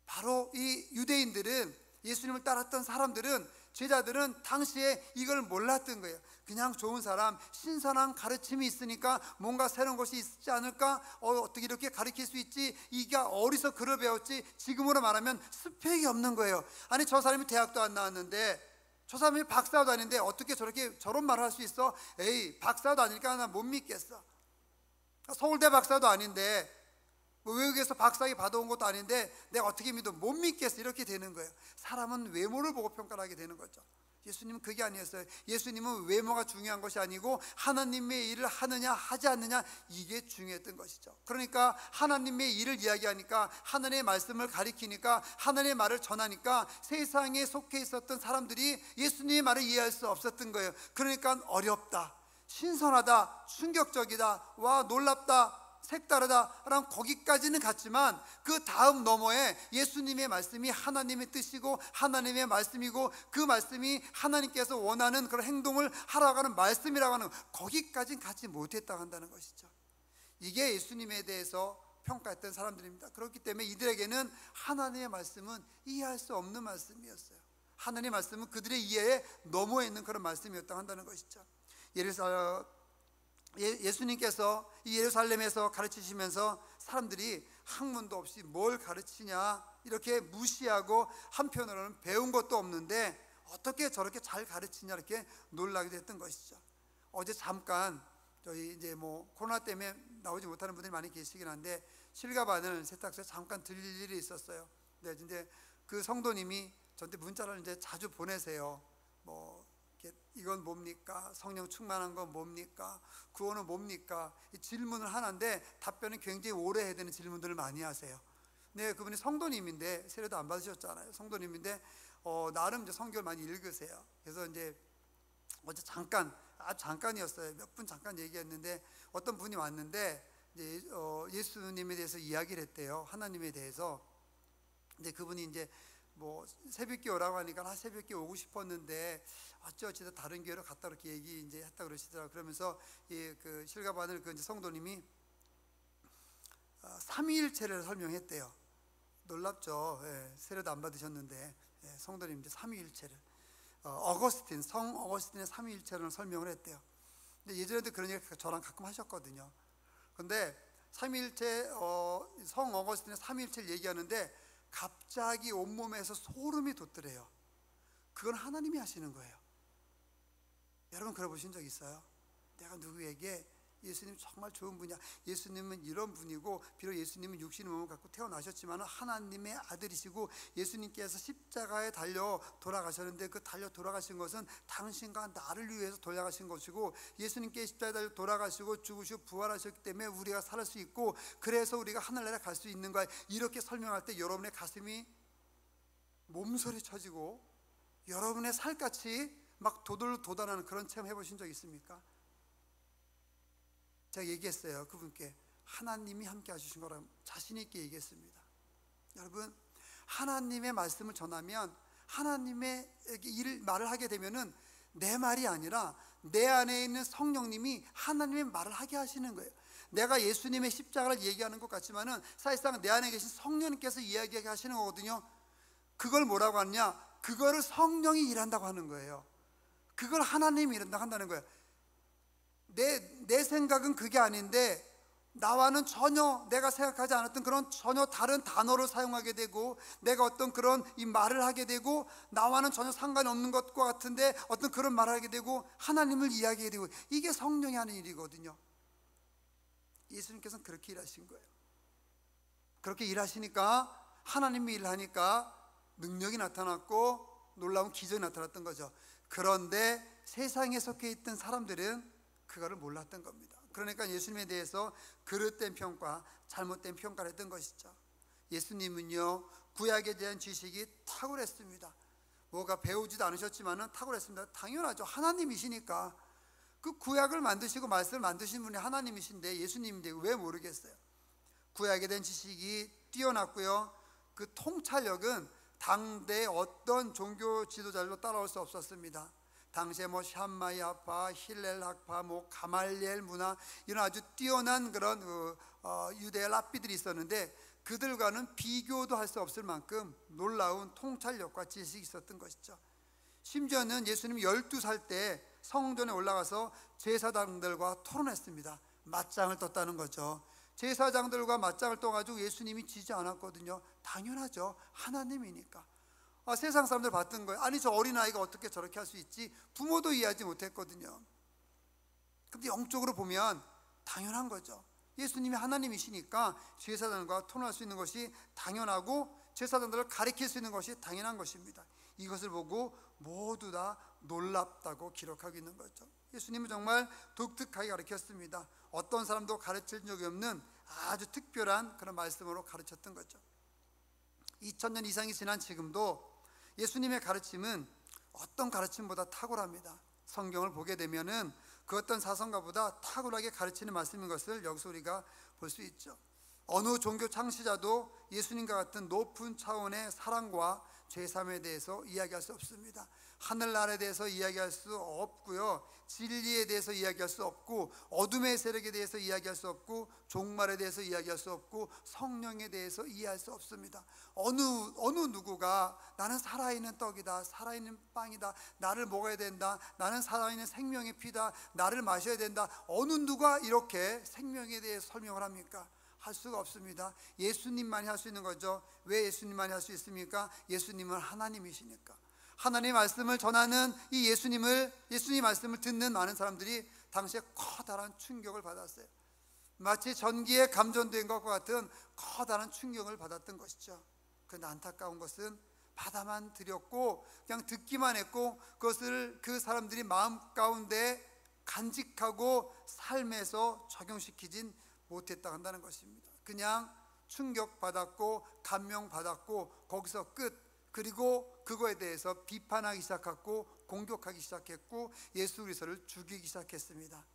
바로 이 유대인들은, 예수님을 따랐던 사람들은, 제자들은 당시에 이걸 몰랐던 거예요. 그냥 좋은 사람, 신선한 가르침이 있으니까 뭔가 새로운 것이 있지 않을까? 어떻게 이렇게 가르칠 수 있지? 이게 어디서 글을 배웠지? 지금으로 말하면 스펙이 없는 거예요. 아니, 저 사람이 대학도 안 나왔는데, 저 사람이 박사도 아닌데 어떻게 저런 말을 할 수 있어? 에이, 박사도 아니니까 나 못 믿겠어. 서울대 박사도 아닌데, 외국에서 박사학위 받아온 것도 아닌데 내가 어떻게 믿어? 못 믿겠어. 이렇게 되는 거예요. 사람은 외모를 보고 평가를 하게 되는 거죠. 예수님은 그게 아니었어요. 예수님은 외모가 중요한 것이 아니고 하나님의 일을 하느냐 하지 않느냐, 이게 중요했던 것이죠. 그러니까 하나님의 일을 이야기하니까, 하나님의 말씀을 가리키니까, 하나님의 말을 전하니까 세상에 속해 있었던 사람들이 예수님의 말을 이해할 수 없었던 거예요. 그러니까 어렵다, 신선하다, 충격적이다, 와 놀랍다, 색다르다라는 거기까지는 갔지만 그 다음 너머에 예수님의 말씀이 하나님의 뜻이고 하나님의 말씀이고 그 말씀이 하나님께서 원하는 그런 행동을 하라고 하는 말씀이라고 하는, 거기까지는 가지 못했다고 한다는 것이죠. 이게 예수님에 대해서 평가했던 사람들입니다. 그렇기 때문에 이들에게는 하나님의 말씀은 이해할 수 없는 말씀이었어요. 하나님의 말씀은 그들의 이해에 넘어 있는 그런 말씀이었다고 한다는 것이죠. 예수님께서 이 예루살렘에서 가르치시면서 사람들이 학문도 없이 뭘 가르치냐 이렇게 무시하고, 한편으로는 배운 것도 없는데 어떻게 저렇게 잘 가르치냐 이렇게 놀라게 됐던 것이죠. 어제 잠깐 저희 이제 코로나 때문에 나오지 못하는 분들이 많이 계시긴 한데 실가반을 세탁소에 잠깐 들릴 일이 있었어요. 네, 이제 그 성도님이 저한테 문자를 이제 자주 보내세요. 이건 뭡니까? 성령 충만한 건 뭡니까? 구원은 뭡니까? 이 질문을 하는데 답변은 굉장히 오래 해야 되는 질문들을 많이 하세요. 네, 그분이 성도님인데 세례도 안 받으셨잖아요. 성도님인데 나름 이제 성경을 많이 읽으세요. 그래서 이제 어제 잠깐, 아주 잠깐이었어요. 몇 분 잠깐 얘기했는데 어떤 분이 왔는데 이제 예수님에 대해서 이야기를 했대요. 하나님에 대해서. 근데 그분이 이제 뭐 새벽에 오라고 하니까 새벽에 오고 싶었는데 어찌어찌 다른 교회로 갔다 이렇게 얘기 이제 했다 그러시더라고요. 그러면서 그 실가반을 그 이제 성도님이 삼위일체를 설명했대요. 놀랍죠. 예, 세례도 안 받으셨는데 성도님 이제 삼위일체를 성 어거스틴의 삼위일체를 설명을 했대요. 근데 예전에도 그런 얘기 저랑 가끔 하셨거든요. 근데 삼위일체 성 어거스틴의 삼위일체를 얘기하는데 갑자기 온몸에서 소름이 돋더래요. 그건 하나님이 하시는 거예요. 여러분 그래 보신 적 있어요? 내가 누구에게 예수님 정말 좋은 분이야, 예수님은 이런 분이고, 비록 예수님은 육신의 몸을 갖고 태어나셨지만 하나님의 아들이시고 예수님께서 십자가에 달려 돌아가셨는데 그 달려 돌아가신 것은 당신과 나를 위해서 돌아가신 것이고, 예수님께 십자가에 달려 돌아가시고 죽으시고 부활하셨기 때문에 우리가 살 수 있고, 그래서 우리가 하늘나라에 갈 수 있는 거야. 이렇게 설명할 때 여러분의 가슴이 몸소리 쳐지고 여러분의 살같이 막 도돌도단하는 그런 체험 해보신 적 있습니까? 제가 얘기했어요. 그분께 하나님이 함께 해주신 거라고 자신 있게 얘기했습니다. 여러분, 하나님의 말씀을 전하면, 하나님의 말을 하게 되면은 내 말이 아니라 내 안에 있는 성령님이 하나님의 말을 하게 하시는 거예요. 내가 예수님의 십자가를 얘기하는 것 같지만은 사실상 내 안에 계신 성령님께서 이야기하게 하시는 거거든요. 그걸 뭐라고 하느냐? 그거를 성령이 일한다고 하는 거예요. 그걸 하나님이 일한다고 한다는 거예요. 내 생각은 그게 아닌데 나와는 전혀 내가 생각하지 않았던 그런 전혀 다른 단어를 사용하게 되고, 내가 어떤 그런 이 말을 하게 되고, 나와는 전혀 상관이 없는 것과 같은데 어떤 그런 말을 하게 되고 하나님을 이야기하게 되고, 이게 성령이 하는 일이거든요. 예수님께서는 그렇게 일하신 거예요. 그렇게 일하시니까, 하나님이 일하니까 능력이 나타났고 놀라운 기적이 나타났던 거죠. 그런데 세상에 속해 있던 사람들은 그거를 몰랐던 겁니다. 그러니까 예수님에 대해서 그릇된 평가, 잘못된 평가를 했던 것이죠. 예수님은요, 구약에 대한 지식이 탁월했습니다. 뭐가 배우지도 않으셨지만 탁월했습니다. 당연하죠. 하나님이시니까. 그 구약을 만드시고 말씀을 만드신 분이 하나님이신데 예수님인데 왜 모르겠어요? 구약에 대한 지식이 뛰어났고요, 그 통찰력은 당대 어떤 종교 지도자들도 따라올 수 없었습니다. 당시에 뭐 샴마이 학파, 힐렐 학파, 뭐 가말리엘 문화, 이런 아주 뛰어난 그런 유대 랍비들이 있었는데 그들과는 비교도 할 수 없을 만큼 놀라운 통찰력과 지식이 있었던 것이죠. 심지어는 예수님이 12살 때 성전에 올라가서 제사장들과 토론했습니다. 맞짱을 떴다는 거죠. 제사장들과 맞짱을 떠가지고 예수님이 지지 않았거든요. 당연하죠. 하나님이니까. 세상 사람들 봤던 거예요. 아니, 저 어린아이가 어떻게 저렇게 할 수 있지? 부모도 이해하지 못했거든요. 근데 영적으로 보면 당연한 거죠. 예수님이 하나님이시니까 제사장과 토론할 수 있는 것이 당연하고, 제사장들을 가리킬 수 있는 것이 당연한 것입니다. 이것을 보고 모두 다 놀랍다고 기록하고 있는 거죠. 예수님은 정말 독특하게 가르쳤습니다. 어떤 사람도 가르칠 적이 없는 아주 특별한 그런 말씀으로 가르쳤던 거죠. 2000년 이상이 지난 지금도 예수님의 가르침은 어떤 가르침보다 탁월합니다. 성경을 보게 되면은 그 어떤 사성가보다 탁월하게 가르치는 말씀인 것을 여기서 우리가 볼 수 있죠. 어느 종교 창시자도 예수님과 같은 높은 차원의 사랑과 죄사함에 대해서 이야기할 수 없습니다. 하늘나라에 대해서 이야기할 수 없고요, 진리에 대해서 이야기할 수 없고, 어둠의 세력에 대해서 이야기할 수 없고, 종말에 대해서 이야기할 수 없고, 성령에 대해서 이해할 수 없습니다. 어느 누구가 나는 살아있는 떡이다, 살아있는 빵이다, 나를 먹어야 된다, 나는 살아있는 생명의 피다, 나를 마셔야 된다, 어느 누가 이렇게 생명에 대해 설명을 합니까? 할 수가 없습니다. 예수님만이 할 수 있는 거죠. 왜 예수님만이 할 수 있습니까? 예수님은 하나님이시니까. 하나님의 말씀을 전하는 이 예수님 말씀을 듣는 많은 사람들이 당시에 커다란 충격을 받았어요. 마치 전기에 감전된 것과 같은 커다란 충격을 받았던 것이죠. 그런데 안타까운 것은 받아만 들였고 그냥 듣기만 했고, 그것을 그 사람들이 마음 가운데 간직하고 삶에서 적용시키진 못했다 한다는 것입니다. 그냥 충격받았고 감명받았고 거기서 끝. 그리고 그거에 대해서 비판하기 시작했고 공격하기 시작했고 예수 그리스도를 죽이기 시작했습니다.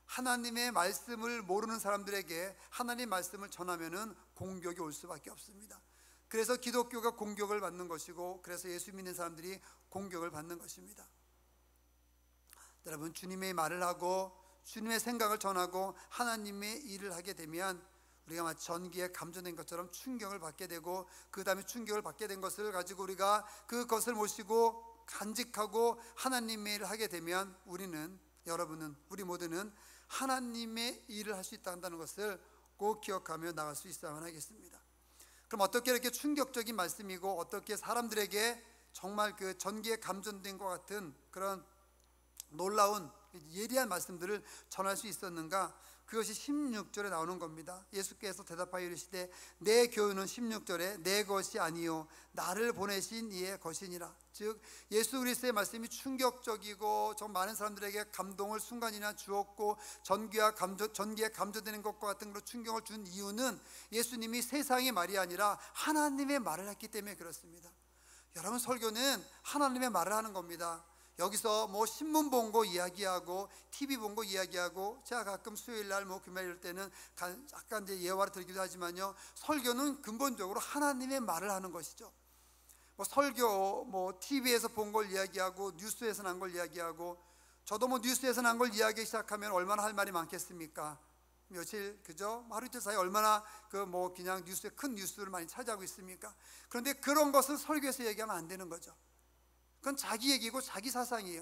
하나님의 말씀을 모르는 사람들에게 하나님의 말씀을 전하면은 공격이 올 수밖에 없습니다. 그래서 기독교가 공격을 받는 것이고, 그래서 예수 믿는 사람들이 공격을 받는 것입니다. 여러분, 주님의 말을 하고 주님의 생각을 전하고 하나님의 일을 하게 되면 우리가 마치 전기에 감전된 것처럼 충격을 받게 되고, 그 다음에 충격을 받게 된 것을 가지고 우리가 그것을 모시고 간직하고 하나님의 일을 하게 되면 우리는, 여러분은, 우리 모두는 하나님의 일을 할 수 있다는 것을 꼭 기억하며 나갈 수 있어야만 하겠습니다. 그럼 어떻게 이렇게 충격적인 말씀이고 어떻게 사람들에게 정말 그 전기에 감전된 것 같은 그런 놀라운 예리한 말씀들을 전할 수 있었는가? 그것이 16절에 나오는 겁니다. 예수께서 대답하여 이르시되 내 교훈은 16절에 내 것이 아니요 나를 보내신 이의 것이니라. 즉 예수 그리스도의 말씀이 충격적이고 정 많은 사람들에게 감동을 순간이나 주었고 전기에 감전되는 것과 같은 그런 충격을 준 이유는 예수님이 세상의 말이 아니라 하나님의 말을 했기 때문에 그렇습니다. 여러분, 설교는 하나님의 말을 하는 겁니다. 여기서 뭐 신문 본 거 이야기하고 TV 본 거 이야기하고, 제가 가끔 수요일날 뭐 금요일 이럴 때는 약간 이제 예화를 드리기도 하지만요, 설교는 근본적으로 하나님의 말을 하는 것이죠. 뭐 설교 뭐 TV에서 본 걸 이야기하고 뉴스에서 난 걸 이야기하고, 저도 뭐 뉴스에서 난 걸 이야기하기 시작하면 얼마나 할 말이 많겠습니까? 며칠 그죠? 하루 이틀 사이 얼마나 그 뭐 그냥 뉴스에 큰 뉴스를 많이 차지하고 있습니까? 그런데 그런 것을 설교에서 얘기하면 안 되는 거죠. 그건 자기 얘기고 자기 사상이에요.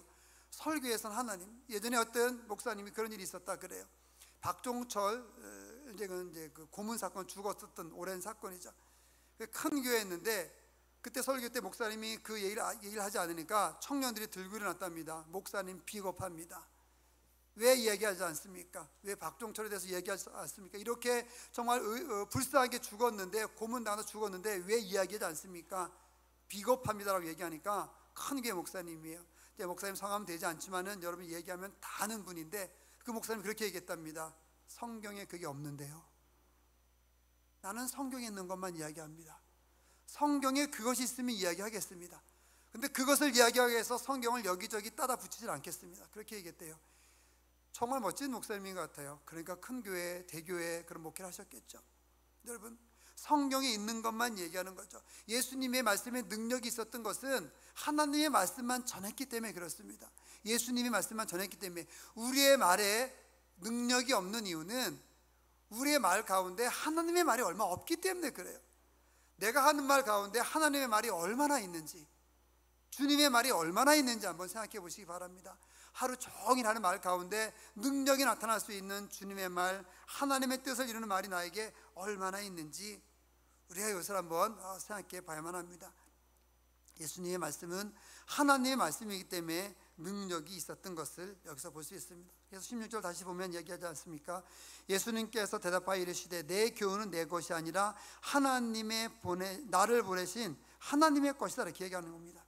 설교에서는 하나님. 예전에 어떤 목사님이 그런 일이 있었다 그래요. 박종철 이제 그 고문 사건, 죽었었던 오랜 사건이죠. 큰 교회였는데 그때 설교 때 목사님이 그 얘기를 하지 않으니까 청년들이 들고 일어났답니다. 목사님 비겁합니다. 왜 이야기하지 않습니까? 왜 박종철에 대해서 얘기하지 않습니까? 이렇게 정말 불쌍하게 죽었는데, 고문당해서 죽었는데 왜 이야기하지 않습니까? 비겁합니다라고 얘기하니까 큰 교회 목사님이에요. 목사님 성함은 되지 않지만은 여러분이 얘기하면 다 아는 분인데, 그 목사님 그렇게 얘기했답니다. 성경에 그게 없는데요. 나는 성경에 있는 것만 이야기합니다. 성경에 그것이 있으면 이야기하겠습니다. 근데 그것을 이야기하기 위해서 성경을 여기저기 따다 붙이질 않겠습니다. 그렇게 얘기했대요. 정말 멋진 목사님인 것 같아요. 그러니까 큰 교회, 대교회 그런 목회를 하셨겠죠. 여러분, 성경에 있는 것만 얘기하는 거죠. 예수님의 말씀에 능력이 있었던 것은 하나님의 말씀만 전했기 때문에 그렇습니다. 예수님의 말씀만 전했기 때문에. 우리의 말에 능력이 없는 이유는 우리의 말 가운데 하나님의 말이 얼마 없기 때문에 그래요. 내가 하는 말 가운데 하나님의 말이 얼마나 있는지, 주님의 말이 얼마나 있는지 한번 생각해 보시기 바랍니다. 하루 종일 하는 말 가운데 능력이 나타날 수 있는 주님의 말, 하나님의 뜻을 이루는 말이 나에게 얼마나 있는지 우리가 이것을 한번 생각해 봐야만 합니다. 예수님의 말씀은 하나님의 말씀이기 때문에 능력이 있었던 것을 여기서 볼 수 있습니다. 그래서 16절 다시 보면 얘기하지 않습니까? 예수님께서 대답하여 이르시되 내 교훈은 내 것이 아니라 나를 보내신 하나님의 것이다 이렇게 얘기하는 겁니다.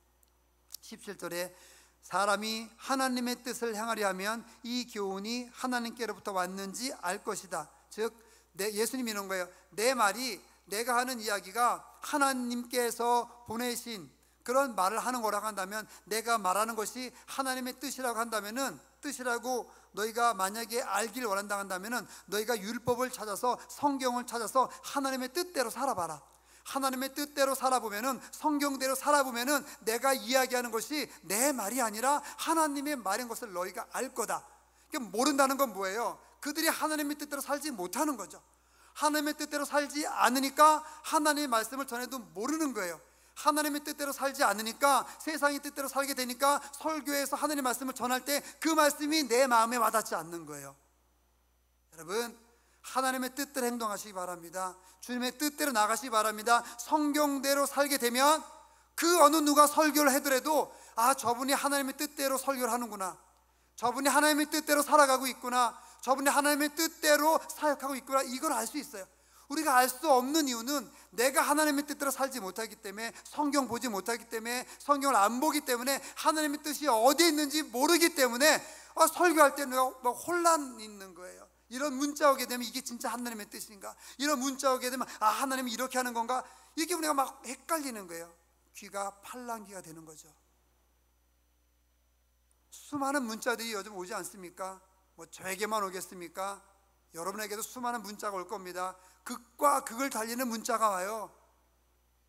17절에 사람이 하나님의 뜻을 행하려 하면 이 교훈이 하나님께로부터 왔는지 알 것이다. 즉 예수님이 이런 거예요. 내 말이, 내가 하는 이야기가 하나님께서 보내신 그런 말을 하는 거라고 한다면, 내가 말하는 것이 하나님의 뜻이라고 한다면은, 뜻이라고 너희가 만약에 알기를 원한다 한다면은 너희가 율법을 찾아서, 성경을 찾아서 하나님의 뜻대로 살아봐라. 하나님의 뜻대로 살아보면은, 성경대로 살아보면은 내가 이야기하는 것이 내 말이 아니라 하나님의 말인 것을 너희가 알 거다. 그러니까 모른다는 건 뭐예요? 그들이 하나님의 뜻대로 살지 못하는 거죠. 하나님의 뜻대로 살지 않으니까 하나님의 말씀을 전해도 모르는 거예요. 하나님의 뜻대로 살지 않으니까, 세상의 뜻대로 살게 되니까 설교에서 하나님의 말씀을 전할 때 그 말씀이 내 마음에 와닿지 않는 거예요. 여러분, 하나님의 뜻대로 행동하시기 바랍니다. 주님의 뜻대로 나가시기 바랍니다. 성경대로 살게 되면 그 어느 누가 설교를 해더라도, 아, 저분이 하나님의 뜻대로 설교를 하는구나, 저분이 하나님의 뜻대로 살아가고 있구나, 저분이 하나님의 뜻대로 사역하고 있구나, 이걸 알 수 있어요. 우리가 알 수 없는 이유는 내가 하나님의 뜻대로 살지 못하기 때문에, 성경 보지 못하기 때문에, 성경을 안 보기 때문에, 하나님의 뜻이 어디에 있는지 모르기 때문에 설교할 때는 막 혼란 있는 거예요. 이런 문자 오게 되면 이게 진짜 하나님의 뜻인가? 이런 문자 오게 되면 하나님이 이렇게 하는 건가? 이게 우리가 막 헷갈리는 거예요. 귀가 팔랑귀가 되는 거죠. 수많은 문자들이 요즘 오지 않습니까? 뭐 저에게만 오겠습니까? 여러분에게도 수많은 문자가 올 겁니다. 극과 극을 달리는 문자가 와요.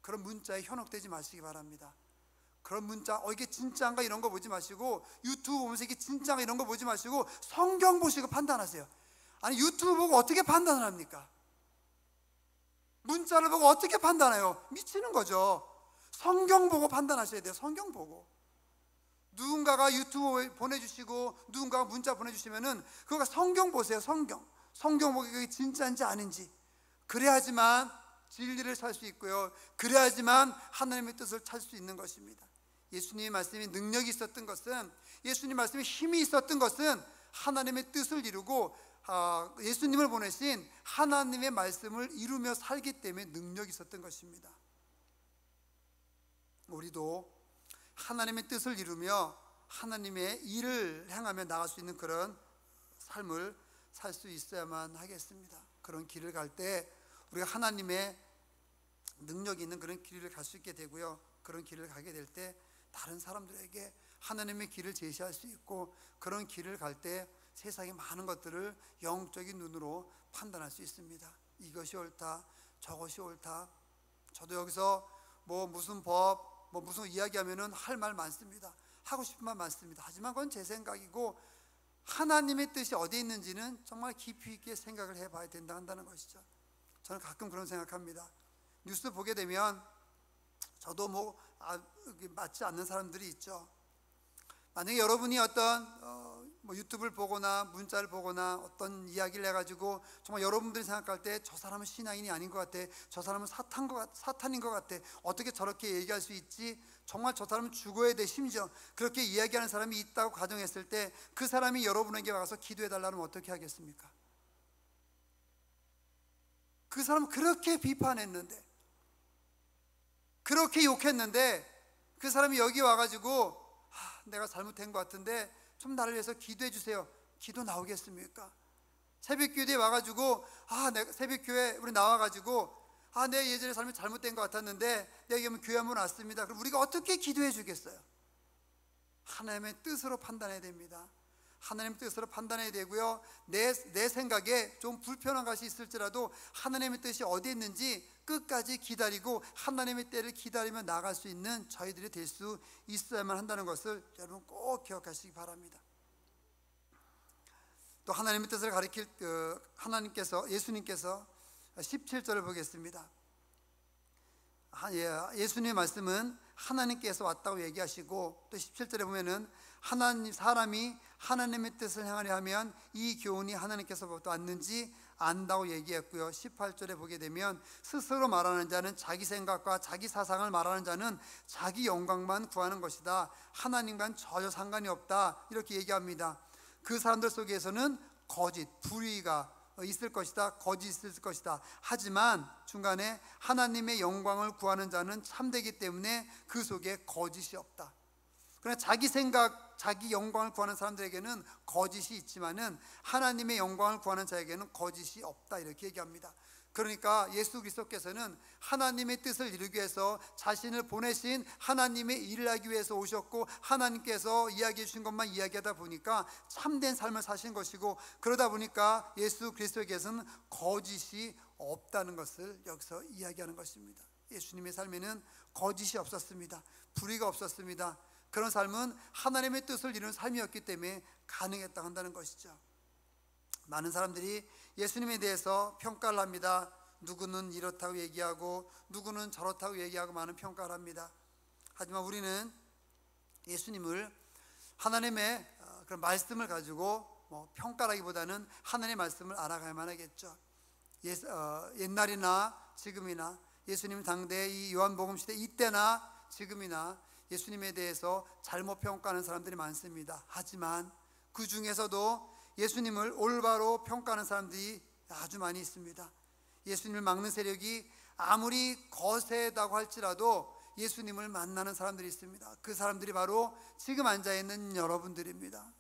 그런 문자에 현혹되지 마시기 바랍니다. 그런 문자, 이게 진짜인가 이런 거 보지 마시고, 유튜브 보면서 이게 진짜인가 이런 거 보지 마시고 성경 보시고 판단하세요. 아니, 유튜브 보고 어떻게 판단을 합니까? 문자를 보고 어떻게 판단해요? 미치는 거죠. 성경 보고 판단하셔야 돼요. 성경 보고. 누군가가 유튜브 보내주시고 누군가가 문자 보내주시면은 그거가 성경 보세요. 성경 보고 그게 진짜인지 아닌지. 그래야지만 진리를 살 수 있고요, 그래야지만 하나님의 뜻을 찾을 수 있는 것입니다. 예수님의 말씀이 능력이 있었던 것은, 예수님 말씀에 힘이 있었던 것은 하나님의 뜻을 이루고 예수님을 보내신 하나님의 말씀을 이루며 살기 때문에 능력이 있었던 것입니다. 우리도 하나님의 뜻을 이루며 하나님의 일을 행하며 나갈 수 있는 그런 삶을 살 수 있어야만 하겠습니다. 그런 길을 갈 때 우리가 하나님의 능력이 있는 그런 길을 갈 수 있게 되고요, 그런 길을 가게 될 때 다른 사람들에게 하나님의 길을 제시할 수 있고, 그런 길을 갈 때 세상의 많은 것들을 영적인 눈으로 판단할 수 있습니다. 이것이 옳다, 저것이 옳다. 저도 여기서 무슨 법, 무슨 이야기하면은 할 말 많습니다. 하고 싶은 말 많습니다. 하지만 그건 제 생각이고, 하나님의 뜻이 어디에 있는지는 정말 깊이 있게 생각을 해봐야 된다는 것이죠. 저는 가끔 그런 생각합니다. 뉴스 보게 되면 저도 맞지 않는 사람들이 있죠. 만약에 여러분이 어떤 유튜브를 보거나 문자를 보거나 어떤 이야기를 해가지고 정말 여러분들이 생각할 때 저 사람은 신앙인이 아닌 것 같아, 저 사람은 사탄인 것 같아, 어떻게 저렇게 얘기할 수 있지, 정말 저 사람은 죽어야 돼, 심지어 그렇게 이야기하는 사람이 있다고 가정했을 때 그 사람이 여러분에게 와서 기도해 달라면 어떻게 하겠습니까? 그 사람 그렇게 비판했는데, 그렇게 욕했는데, 그 사람이 여기 와가지고 내가 잘못된 것 같은데 좀 나를 위해서 기도해 주세요. 기도 나오겠습니까? 새벽교회에 와가지고 내가 새벽교회 우리 나와가지고 내 예전에 삶이 잘못된 것 같았는데 내가 여기 교회 한번 왔습니다. 그럼 우리가 어떻게 기도해 주겠어요? 하나님의 뜻으로 판단해야 됩니다. 하나님의 뜻으로 판단해야 되고요, 내 생각에 좀 불편한 것이 있을지라도 하나님의 뜻이 어디에 있는지 끝까지 기다리고 하나님의 때를 기다리며 나갈 수 있는 저희들이 될 수 있어야만 한다는 것을 여러분 꼭 기억하시기 바랍니다. 또 하나님의 뜻을 가리킬 예수님께서 17절을 보겠습니다. 예수님의 말씀은 하나님께서 왔다고 얘기하시고, 또 17절에 보면은 사람이 하나님의 뜻을 행하려 하면 이 교훈이 하나님께서부터 왔는지 안다고 얘기했고요. 18절에 보게 되면 스스로 말하는 자는 자기 생각과 자기 사상을 말하는 자는 자기 영광만 구하는 것이다, 하나님과는 전혀 상관이 없다, 이렇게 얘기합니다. 그 사람들 속에서는 거짓, 불의가 있을 것이다, 거짓이 있을 것이다. 하지만 중간에 하나님의 영광을 구하는 자는 참되기 때문에 그 속에 거짓이 없다. 그러나 자기 생각, 자기 영광을 구하는 사람들에게는 거짓이 있지만은 하나님의 영광을 구하는 자에게는 거짓이 없다, 이렇게 얘기합니다. 그러니까 예수 그리스도께서는 하나님의 뜻을 이루기 위해서 자신을 보내신 하나님의 일을 하기 위해서 오셨고, 하나님께서 이야기해 주신 것만 이야기하다 보니까 참된 삶을 사신 것이고, 그러다 보니까 예수 그리스도께서는 거짓이 없다는 것을 여기서 이야기하는 것입니다. 예수님의 삶에는 거짓이 없었습니다. 불의가 없었습니다. 그런 삶은 하나님의 뜻을 이루는 삶이었기 때문에 가능했다고 한다는 것이죠. 많은 사람들이 예수님에 대해서 평가를 합니다. 누구는 이렇다고 얘기하고 누구는 저렇다고 얘기하고 많은 평가를 합니다. 하지만 우리는 예수님을 하나님의 그런 말씀을 가지고 평가라기보다는 하나님의 말씀을 알아가야만 하겠죠. 옛날이나 지금이나 예수님 당대의 이 요한복음 시대 이때나 지금이나 예수님에 대해서 잘못 평가하는 사람들이 많습니다. 하지만 그 중에서도 예수님을 올바로 평가하는 사람들이 아주 많이 있습니다. 예수님을 막는 세력이 아무리 거세다고 할지라도 예수님을 만나는 사람들이 있습니다. 그 사람들이 바로 지금 앉아있는 여러분들입니다.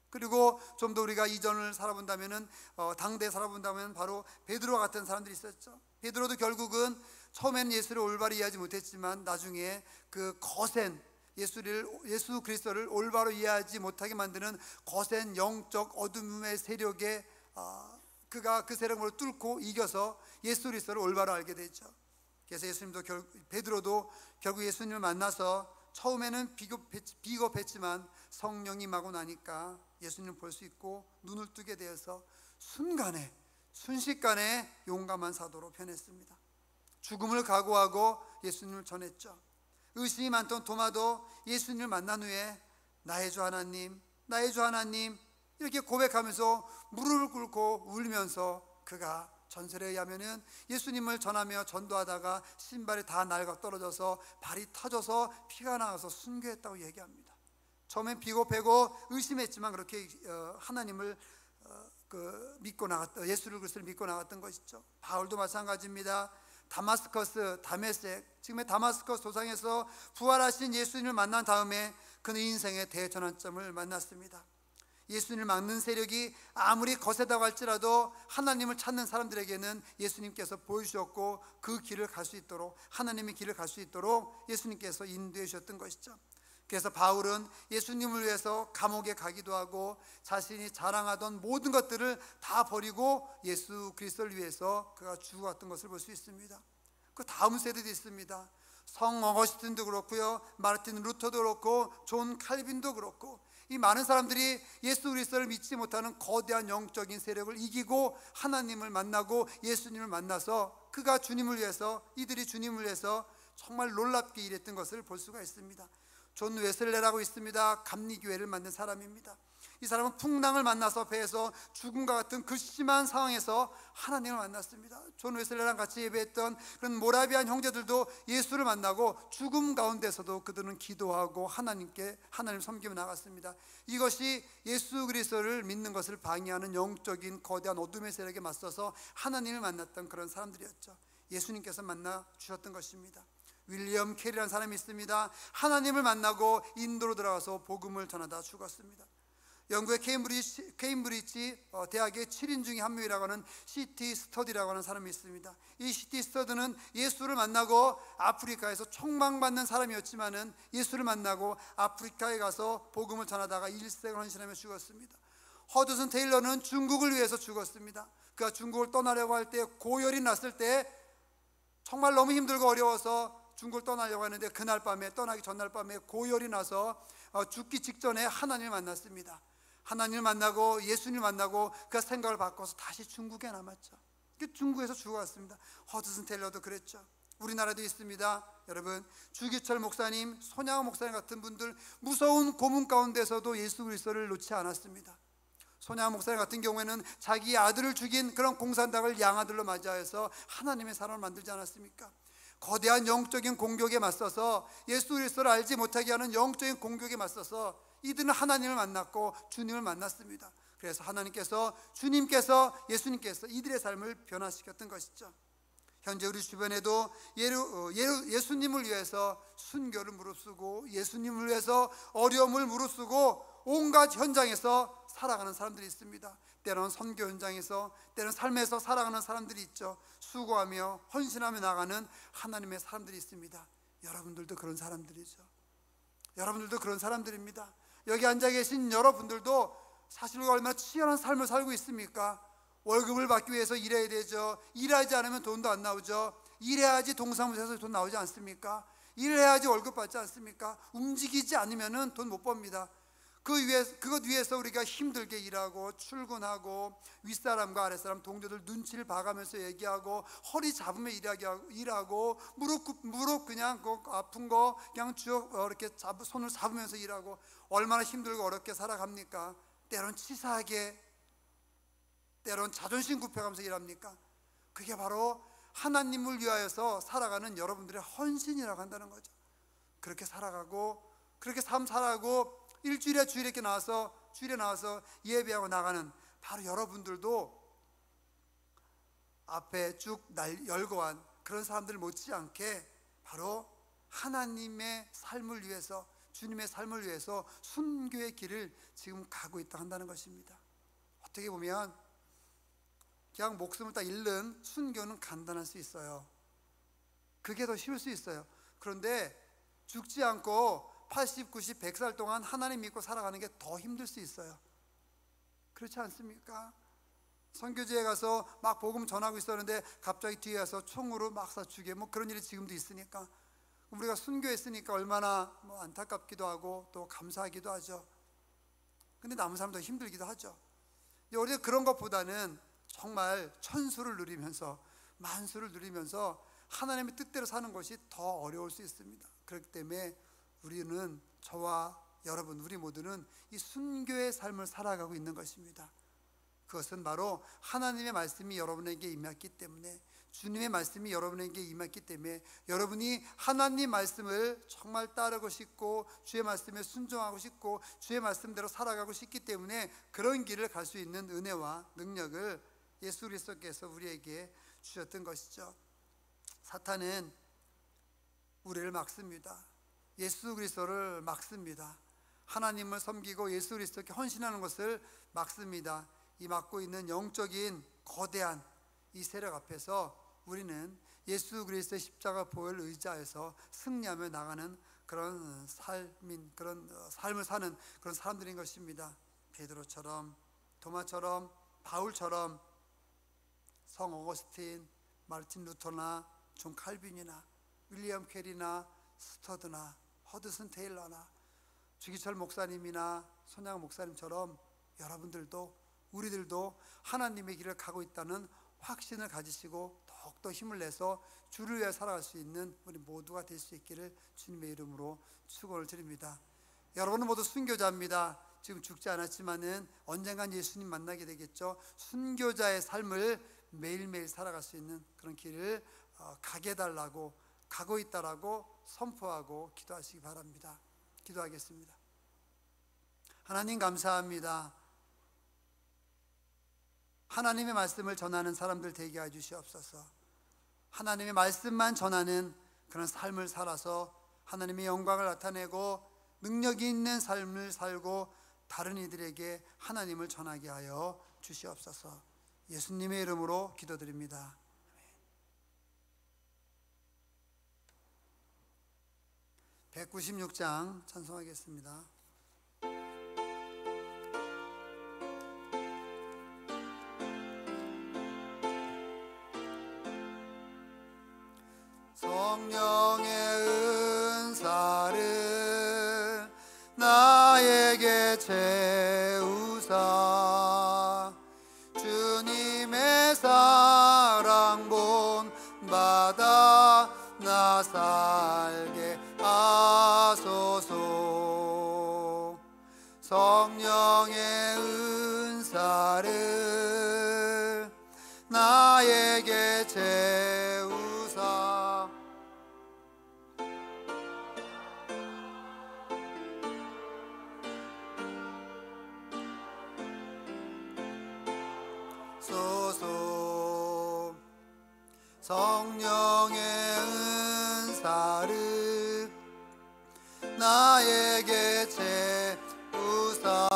그리고 좀 더 우리가 이전을 살아본다면, 당대에 살아본다면 바로 베드로와 같은 사람들이 있었죠. 베드로도 결국은 처음에는 예수를 올바로 이해하지 못했지만 나중에 그 거센 예수 그리스도를 올바로 이해하지 못하게 만드는 거센 영적 어둠의 세력에 그가 그 세력을 뚫고 이겨서 예수 그리스도를 올바로 알게 되죠. 그래서 베드로도 결국 예수님을 만나서 처음에는 비겁했지만 성령이 임하고 나니까 예수님을 볼 수 있고 눈을 뜨게 되어서 순식간에 용감한 사도로 변했습니다. 죽음을 각오하고 예수님을 전했죠. 의심이 많던 도마도 예수님을 만난 후에 나의 주 하나님, 나의 주 하나님 이렇게 고백하면서 무릎을 꿇고 울면서 그가 전설에 의하면은 예수님을 전하며 전도하다가 신발이 다 낡아 떨어져서 발이 터져서 피가 나와서 순교했다고 얘기합니다. 처음엔 비겁하고 의심했지만 그렇게 하나님을 예수를 그리스도를 믿고 나갔던 것이죠. 바울도 마찬가지입니다. 다메섹, 지금의 다마스커스 도상에서 부활하신 예수님을 만난 다음에 그는 인생의 대전환점을 만났습니다. 예수님을 막는 세력이 아무리 거세다고 할지라도 하나님을 찾는 사람들에게는 예수님께서 보여주셨고 그 길을 갈 수 있도록, 하나님의 길을 갈 수 있도록 예수님께서 인도해 주셨던 것이죠. 그래서 바울은 예수님을 위해서 감옥에 가기도 하고 자신이 자랑하던 모든 것들을 다 버리고 예수 그리스도를 위해서 그가 죽어갔던 것을 볼 수 있습니다. 그 다음 세대도 있습니다. 성 어거스틴도 그렇고요, 마르틴 루터도 그렇고 존 칼빈도 그렇고, 이 많은 사람들이 예수 그리스도를 믿지 못하는 거대한 영적인 세력을 이기고 하나님을 만나고 예수님을 만나서 그가 주님을 위해서, 이들이 주님을 위해서 정말 놀랍게 일했던 것을 볼 수가 있습니다. 존 웨슬레라고 있습니다. 감리교회를 만든 사람입니다. 이 사람은 풍랑을 만나서 배에서 죽음과 같은 그 심한 상황에서 하나님을 만났습니다. 존 웨슬레랑 같이 예배했던 그런 모라비안 형제들도 예수를 만나고 죽음 가운데서도 그들은 기도하고 하나님 섬기며 나갔습니다. 이것이 예수 그리스도를 믿는 것을 방해하는 영적인 거대한 어둠의 세력에 맞서서 하나님을 만났던 그런 사람들이었죠. 예수님께서 만나 주셨던 것입니다. 윌리엄 캐리라는 사람이 있습니다. 하나님을 만나고 인도로 들어가서 복음을 전하다 죽었습니다. 영국의 케임브리지 대학의 7인 중에 한 명이라고 하는 C.T. 스터디라고 하는 사람이 있습니다. 이 C.T. 스터디는 예수를 만나고 아프리카에서 총망받는 사람이었지만은 예수를 만나고 아프리카에 가서 복음을 전하다가 일생을 헌신하며 죽었습니다. 허드슨 테일러는 중국을 위해서 죽었습니다. 그가 중국을 떠나려고 할 때 고열이 났을 때 정말 너무 힘들고 어려워서 중국을 떠나려고 하는데 떠나기 전날 밤에 고열이 나서 죽기 직전에 하나님을 만났습니다. 하나님을 만나고 예수님을 만나고 그 생각을 바꿔서 다시 중국에 남았죠. 중국에서 죽어갔습니다. 허드슨 테일러도 그랬죠. 우리나라도 있습니다. 여러분, 주기철 목사님, 손양호 목사님 같은 분들 무서운 고문 가운데서도 예수 그리스도를 놓지 않았습니다. 손양호 목사님 같은 경우에는 자기 아들을 죽인 그런 공산당을 양아들로 맞이하여서 하나님의 사람을 만들지 않았습니까? 거대한 영적인 공격에 맞서서 예수 그리스도를 알지 못하게 하는 영적인 공격에 맞서서 이들은 하나님을 만났고 주님을 만났습니다. 그래서 주님께서 예수님께서 이들의 삶을 변화시켰던 것이죠. 현재 우리 주변에도 예수님을 위해서 순교를 무릅쓰고 예수님을 위해서 어려움을 무릅쓰고 온갖 현장에서 살아가는 사람들이 있습니다. 때로는 선교 현장에서, 때로는 삶에서 살아가는 사람들이 있죠. 수고하며 헌신하며 나가는 하나님의 사람들이 있습니다. 여러분들도 그런 사람들이죠. 여러분들도 그런 사람들입니다. 여기 앉아 계신 여러분들도 사실 얼마나 치열한 삶을 살고 있습니까? 월급을 받기 위해서 일해야 되죠. 일하지 않으면 돈도 안 나오죠. 일해야지 동사무소에서 돈 나오지 않습니까? 일해야지 월급 받지 않습니까? 움직이지 않으면 돈 못 법니다. 그것 위해서 우리가 힘들게 일하고 출근하고 윗사람과 아랫사람 동료들 눈치를 봐가면서 얘기하고 허리 잡으며 일하고 무릎 그냥 아픈 거 그냥 쭉 이렇게 손을 잡으면서 일하고 얼마나 힘들고 어렵게 살아갑니까? 때론 치사하게, 때론 자존심 굽혀가면서 일합니까? 그게 바로 하나님을 위하여서 살아가는 여러분들의 헌신이라고 한다는 거죠. 그렇게 살아가고 그렇게 삶 살아가고 주일에 이렇게 나와서 예배하고 나가는 바로 여러분들도 앞에 쭉 열거한 그런 사람들 못지않게 바로 하나님의 삶을 위해서, 주님의 삶을 위해서 순교의 길을 지금 가고 있다 한다는 것입니다. 어떻게 보면 그냥 목숨을 다 잃는 순교는 간단할 수 있어요. 그게 더 쉬울 수 있어요. 그런데 죽지 않고 80, 90, 100살 동안 하나님 믿고 살아가는 게 더 힘들 수 있어요. 그렇지 않습니까? 선교지에 가서 막 복음 전하고 있었는데 갑자기 뒤에 가서 총으로 막 쏴주게, 뭐 그런 일이 지금도 있으니까 우리가 순교했으니까 얼마나 뭐 안타깝기도 하고 또 감사하기도 하죠. 근데 남은 사람도 힘들기도 하죠. 우리가 그런 것보다는 정말 천수를 누리면서 만수를 누리면서 하나님의 뜻대로 사는 것이 더 어려울 수 있습니다. 그렇기 때문에 우리는, 저와 여러분, 우리 모두는 이 순교의 삶을 살아가고 있는 것입니다. 그것은 바로 하나님의 말씀이 여러분에게 임했기 때문에, 주님의 말씀이 여러분에게 임했기 때문에 여러분이 하나님 말씀을 정말 따르고 싶고 주의 말씀에 순종하고 싶고 주의 말씀대로 살아가고 싶기 때문에 그런 길을 갈 수 있는 은혜와 능력을 예수 그리스도께서 우리에게 주셨던 것이죠. 사탄은 우리를 막습니다. 예수 그리스도를 막습니다. 하나님을 섬기고 예수 그리스도께 헌신하는 것을 막습니다. 이 막고 있는 영적인 거대한 이 세력 앞에서 우리는 예수 그리스도의 십자가 보혈을 의지하여서 승리하며 나가는 그런 삶을 사는 그런 사람들인 것입니다. 베드로처럼, 도마처럼, 바울처럼, 성 어거스틴, 마르틴 루터나 존 칼빈이나 윌리엄 캐리나 스터드나 허드슨 테일러나 주기철 목사님이나 손양 목사님처럼 여러분들도, 우리들도 하나님의 길을 가고 있다는 확신을 가지시고 더욱더 힘을 내서 주를 위해 살아갈 수 있는 우리 모두가 될 수 있기를 주님의 이름으로 축원을 드립니다. 여러분은 모두 순교자입니다. 지금 죽지 않았지만은 언젠간 예수님 만나게 되겠죠. 순교자의 삶을 매일매일 살아갈 수 있는 그런 길을 가게 해달라고, 가고 있다라고 선포하고 기도하시기 바랍니다. 기도하겠습니다. 하나님 감사합니다. 하나님의 말씀을 전하는 사람들 되게 해주시옵소서. 하나님의 말씀만 전하는 그런 삶을 살아서 하나님의 영광을 나타내고 능력이 있는 삶을 살고 다른 이들에게 하나님을 전하게 하여 주시옵소서. 예수님의 이름으로 기도드립니다. 196장 찬송하겠습니다. 성령의 은사를 나에게 채우사 주님의 사랑 본받아 나 살게 하소서. 성령의 은사를 나에게 채우사 소서. 성령의 은사를 나에게 채우사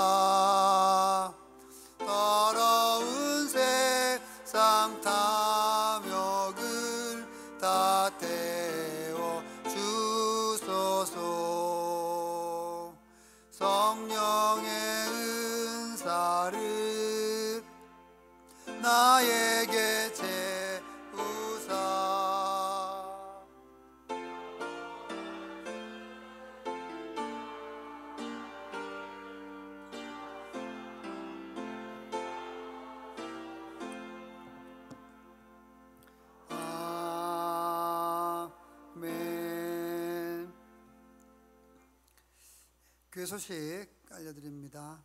더러운 세상 탐욕을 다 태워 주소서. 성령의 은사를 나에게 채우사 아멘. 교회 소식 알려드립니다.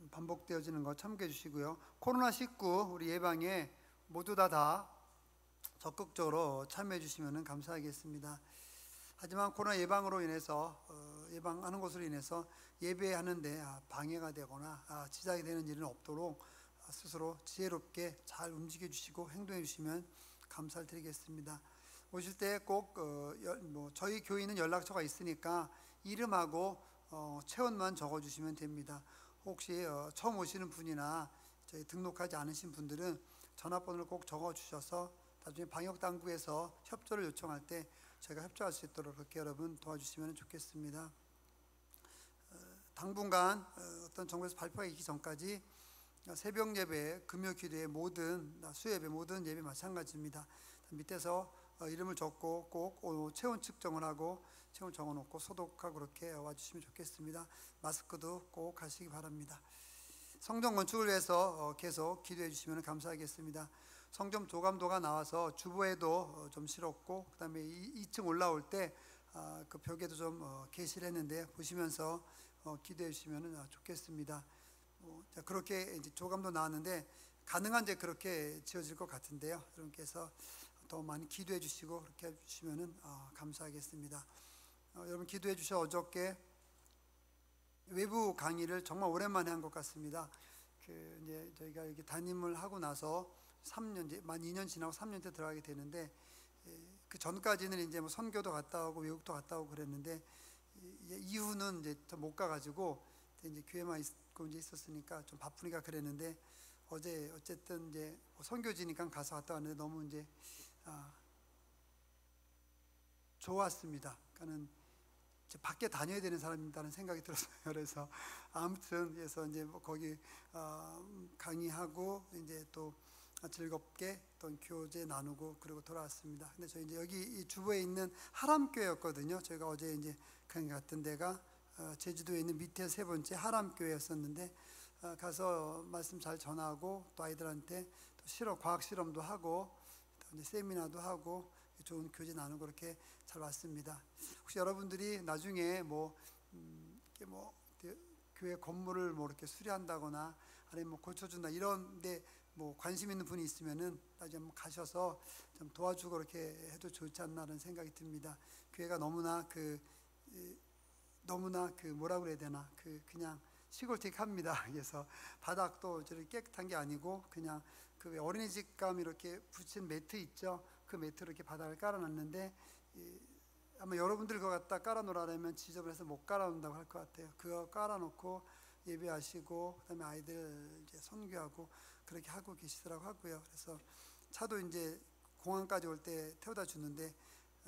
반복되어지는 거 참고해 주시고요. 코로나19 우리 예방에 모두 다 적극적으로 참여해 주시면 감사하겠습니다. 하지만 코로나 예방으로 인해서 예방하는 것으로 인해서 예배하는데 방해가 되거나 지장이 되는 일은 없도록 스스로 지혜롭게 잘 움직여 주시고 행동해 주시면 감사를 드리겠습니다. 오실 때 꼭 저희 교인은 연락처가 있으니까 이름하고 체온만 적어 주시면 됩니다. 혹시 처음 오시는 분이나 저희 등록하지 않으신 분들은 전화번호를 꼭 적어 주셔서 나중에 방역당국에서 협조를 요청할 때 제가 협조할 수 있도록 그렇게 여러분 도와주시면 좋겠습니다. 당분간 어떤 정부에서 발표가 있기 전까지 새벽 예배, 금요 기도회 모든 수예배 모든 예배 마찬가지입니다. 밑에서 이름을 적고 꼭 체온 측정을 하고 체온 적어놓고 소독하고 그렇게 와주시면 좋겠습니다. 마스크도 꼭 하시기 바랍니다. 성전 건축을 위해서 계속 기도해 주시면 감사하겠습니다. 성전 조감도가 나와서 주보에도 좀 실었고 그다음에 2층 올라올 때 그 벽에도 좀 게시를 했는데 보시면서 기도해 주시면 좋겠습니다. 그렇게 이제 조감도 나왔는데 가능한 이제 그렇게 지어질 것 같은데요. 여러분께서 더 많이 기도해 주시고 그렇게 해주시면 감사하겠습니다. 여러분 기도해 주셔. 어저께 외부 강의를 정말 오랜만에 한 것 같습니다. 이제 저희가 이렇게 담임을 하고 나서 3년 이제 만 2년 지나고 3년째 들어가게 되는데 그 전까지는 이제 뭐 선교도 갔다 오고 외국도 갔다 오고 그랬는데 이후는 이제 못 가가지고 이제 교회만 있고 이제 있었으니까 좀 바쁘니까 그랬는데 어제 어쨌든 이제 선교지니까 가서 갔다 왔는데 너무 이제 좋았습니다. 그러니까는 이제 밖에 다녀야 되는 사람이다는 생각이 들었어요. 그래서 아무튼 그래서 이제 뭐 거기 강의하고 이제 또 즐겁게 또 교제 나누고 그리고 돌아왔습니다. 근데 저희 이제 여기 이 주보에 있는 하람교회였거든요. 저희가 어제 이제 강의 갔던 데가 제주도에 있는 밑에 세 번째 하람교회였었는데 가서 말씀 잘 전하고 또 아이들한테 또 과학 실험도 하고 또 이제 세미나도 하고 좋은 교제 나누고 그렇게 잘 왔습니다. 혹시 여러분들이 나중에 이렇게 교회 건물을 이렇게 수리한다거나 아니면 고쳐준다 이런데 관심 있는 분이 있으면은 나중에 한번 가셔서 좀 도와주고 그렇게 해도 좋지 않나라는 생각이 듭니다. 교회가 너무나 뭐라 그래야 되나 그냥 시골틱합니다. 그래서 바닥도 저렇게 깨끗한 게 아니고 그냥 그 어린이집 가면 이렇게 붙인 매트 있죠. 그 매트로 이렇게 바닥을 깔아놨는데 아마 여러분들 그거 갖다 깔아놓으라면 지저분해서 못 깔아놓는다고 할 것 같아요. 그거 깔아놓고 예배하시고 그다음에 아이들 이제 선교하고 그렇게 하고 계시더라고 하고요. 그래서 차도 이제 공항까지 올 때 태워다 주는데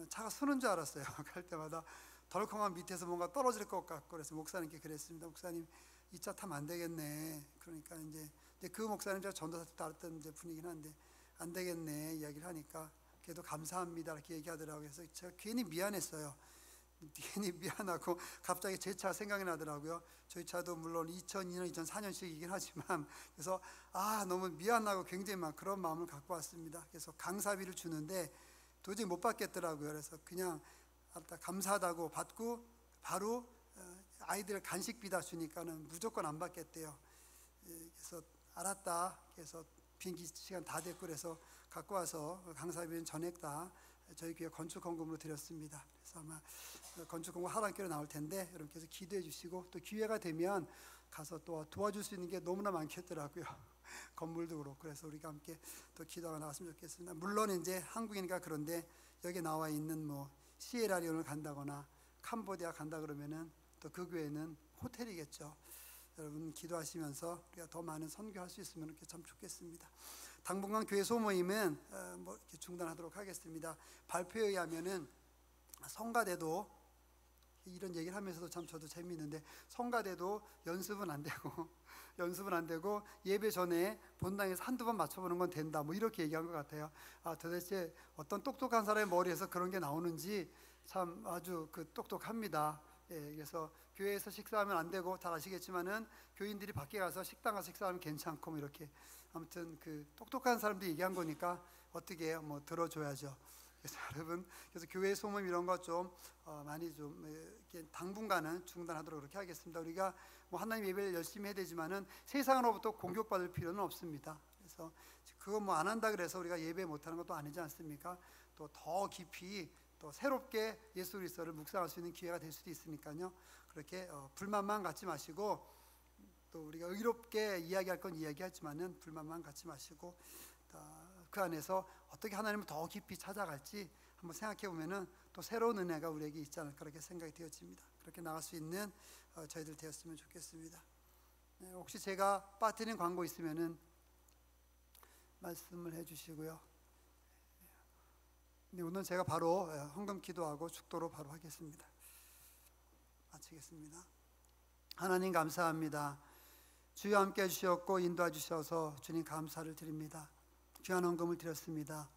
차가 서는 줄 알았어요. 갈 때마다 덜컹한 밑에서 뭔가 떨어질 것 같고 그래서 목사님께 그랬습니다. 목사님 이 차 타면 안 되겠네. 그러니까 이제 그 목사님 제가 전도사 때 따랐던 이제 분이긴 한데 안 되겠네 이야기를 하니까 그래도 감사합니다 이렇게 얘기하더라고요. 그래서 제가 괜히 미안했어요. 괜히 미안하고 갑자기 제 차 생각이 나더라고요. 저희 차도 물론 2002년, 2004년식이긴 하지만 그래서 너무 미안하고 굉장히 막 그런 마음을 갖고 왔습니다. 그래서 강사비를 주는데 도저히 못 받겠더라고요. 그래서 그냥 감사하다고 받고 바로 아이들 간식비다 주니까는 무조건 안 받겠대요. 그래서 알았다. 그래서 비행기 시간 다 됐고 그래서 갖고 와서 강사비는 전액 다 저희 교회 건축헌금으로 드렸습니다. 그래서 아마 건축헌금 하반기로 나올 텐데 여러분께서 기도해 주시고 또 기회가 되면 가서 또 도와줄 수 있는 게 너무나 많겠더라고요. 건물도 그렇고 그래서 우리가 함께 또 기도가 나왔으면 좋겠습니다. 물론 이제 한국이니까 그런데 여기 나와 있는 시에라리온을 간다거나 캄보디아 간다 그러면은 또 그 교회는 호텔이겠죠. 여러분 기도하시면서 우리가 더 많은 선교할 수 있으면 이렇게 참 좋겠습니다. 당분간 교회 소모임은 이렇게 중단하도록 하겠습니다. 발표에 의하면은 성가대도 이런 얘기를 하면서도 참 저도 재미있는데 성가대도 연습은 안 되고 예배 전에 본당에서 한두 번 맞춰보는 건 된다 이렇게 얘기한 것 같아요. 도대체 어떤 똑똑한 사람의 머리에서 그런 게 나오는지 참 아주 똑똑합니다. 그래서 교회에서 식사하면 안 되고 잘 아시겠지만은 교인들이 밖에 가서 식당 가서 식사하면 괜찮고 이렇게 아무튼 똑똑한 사람들이 얘기한 거니까 어떻게 해요? 들어줘야죠. 그래서 여러분 그래서 교회 소모임 이런 거 좀 많이 좀 이렇게 당분간은 중단하도록 그렇게 하겠습니다. 우리가 하나님 예배를 열심히 해야 되지만은 세상으로부터 공격받을 필요는 없습니다. 그래서 그거 안 한다 그래서 우리가 예배 못 하는 것도 아니지 않습니까? 또 더 깊이 또 새롭게 예수 그리스도를 묵상할 수 있는 기회가 될 수도 있으니까요. 그렇게 불만만 갖지 마시고 또 우리가 의롭게 이야기할 건 이야기하지만은 불만만 갖지 마시고 그 안에서 어떻게 하나님을 더 깊이 찾아갈지 한번 생각해 보면은 또 새로운 은혜가 우리에게 있지 않을까 그렇게 생각이 되어집니다. 그렇게 나갈 수 있는 저희들 되었으면 좋겠습니다. 혹시 제가 빠뜨린 광고 있으면은 말씀을 해주시고요. 오늘 제가 바로 헌금 기도하고 축도로 바로 하겠습니다. 마치겠습니다. 하나님 감사합니다. 주여 함께 해주셨고 인도해 주셔서 주님 감사를 드립니다. 귀한 헌금을 드렸습니다.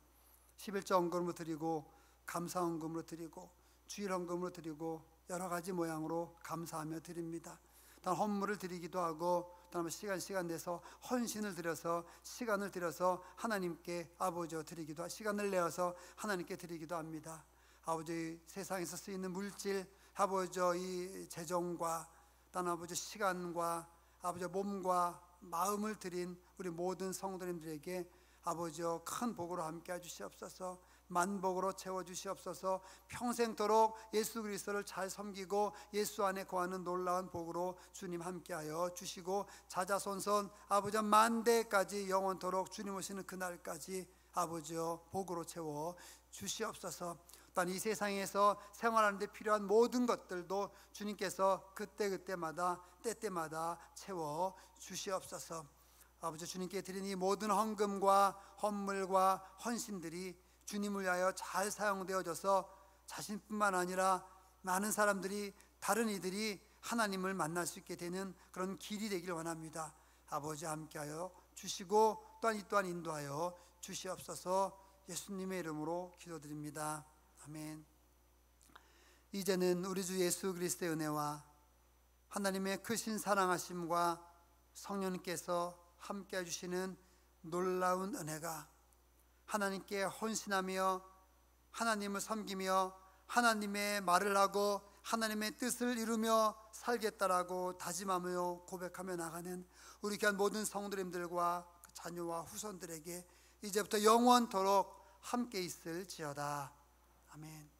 11조 헌금으로 드리고 감사 헌금으로 드리고 주일 헌금으로 드리고 여러 가지 모양으로 감사하며 드립니다. 단 헌물을 드리기도 하고 또 시간 내서 헌신을 드려서 시간을 들여서 하나님께 아버지여 드리기도 하고 시간을 내어서 하나님께 드리기도 합니다. 아버지 세상에서 쓰이는 물질 아버지여 이 재정과 또 아버지 시간과 아버지 몸과 마음을 드린 우리 모든 성도님들에게 아버지여 큰 복으로 함께 해주시옵소서. 만복으로 채워주시옵소서. 평생토록 예수 그리스도를 잘 섬기고 예수 안에 거하는 놀라운 복으로 주님 함께하여 주시고 자자손손 아버지 만대까지 영원토록 주님 오시는 그날까지 아버지여 복으로 채워 주시옵소서. 또한 이 세상에서 생활하는 데 필요한 모든 것들도 주님께서 그때마다 때때마다 채워 주시옵소서. 아버지 주님께 드린 이 모든 헌금과 헌물과 헌신들이 주님을 위하여 잘 사용되어져서 자신뿐만 아니라 많은 사람들이 다른 이들이 하나님을 만날 수 있게 되는 그런 길이 되길 원합니다. 아버지 함께하여 주시고 또한 인도하여 주시옵소서. 예수님의 이름으로 기도드립니다. 아멘. 이제는 우리 주 예수 그리스도의 은혜와 하나님의 크신 사랑하심과 성령님께서 함께해 주시는 놀라운 은혜가 하나님께 헌신하며 하나님을 섬기며 하나님의 말을 하고 하나님의 뜻을 이루며 살겠다라고 다짐하며 고백하며 나가는 우리 귀한 모든 성도님들과 자녀와 후손들에게 이제부터 영원토록 함께 있을지어다. 아멘.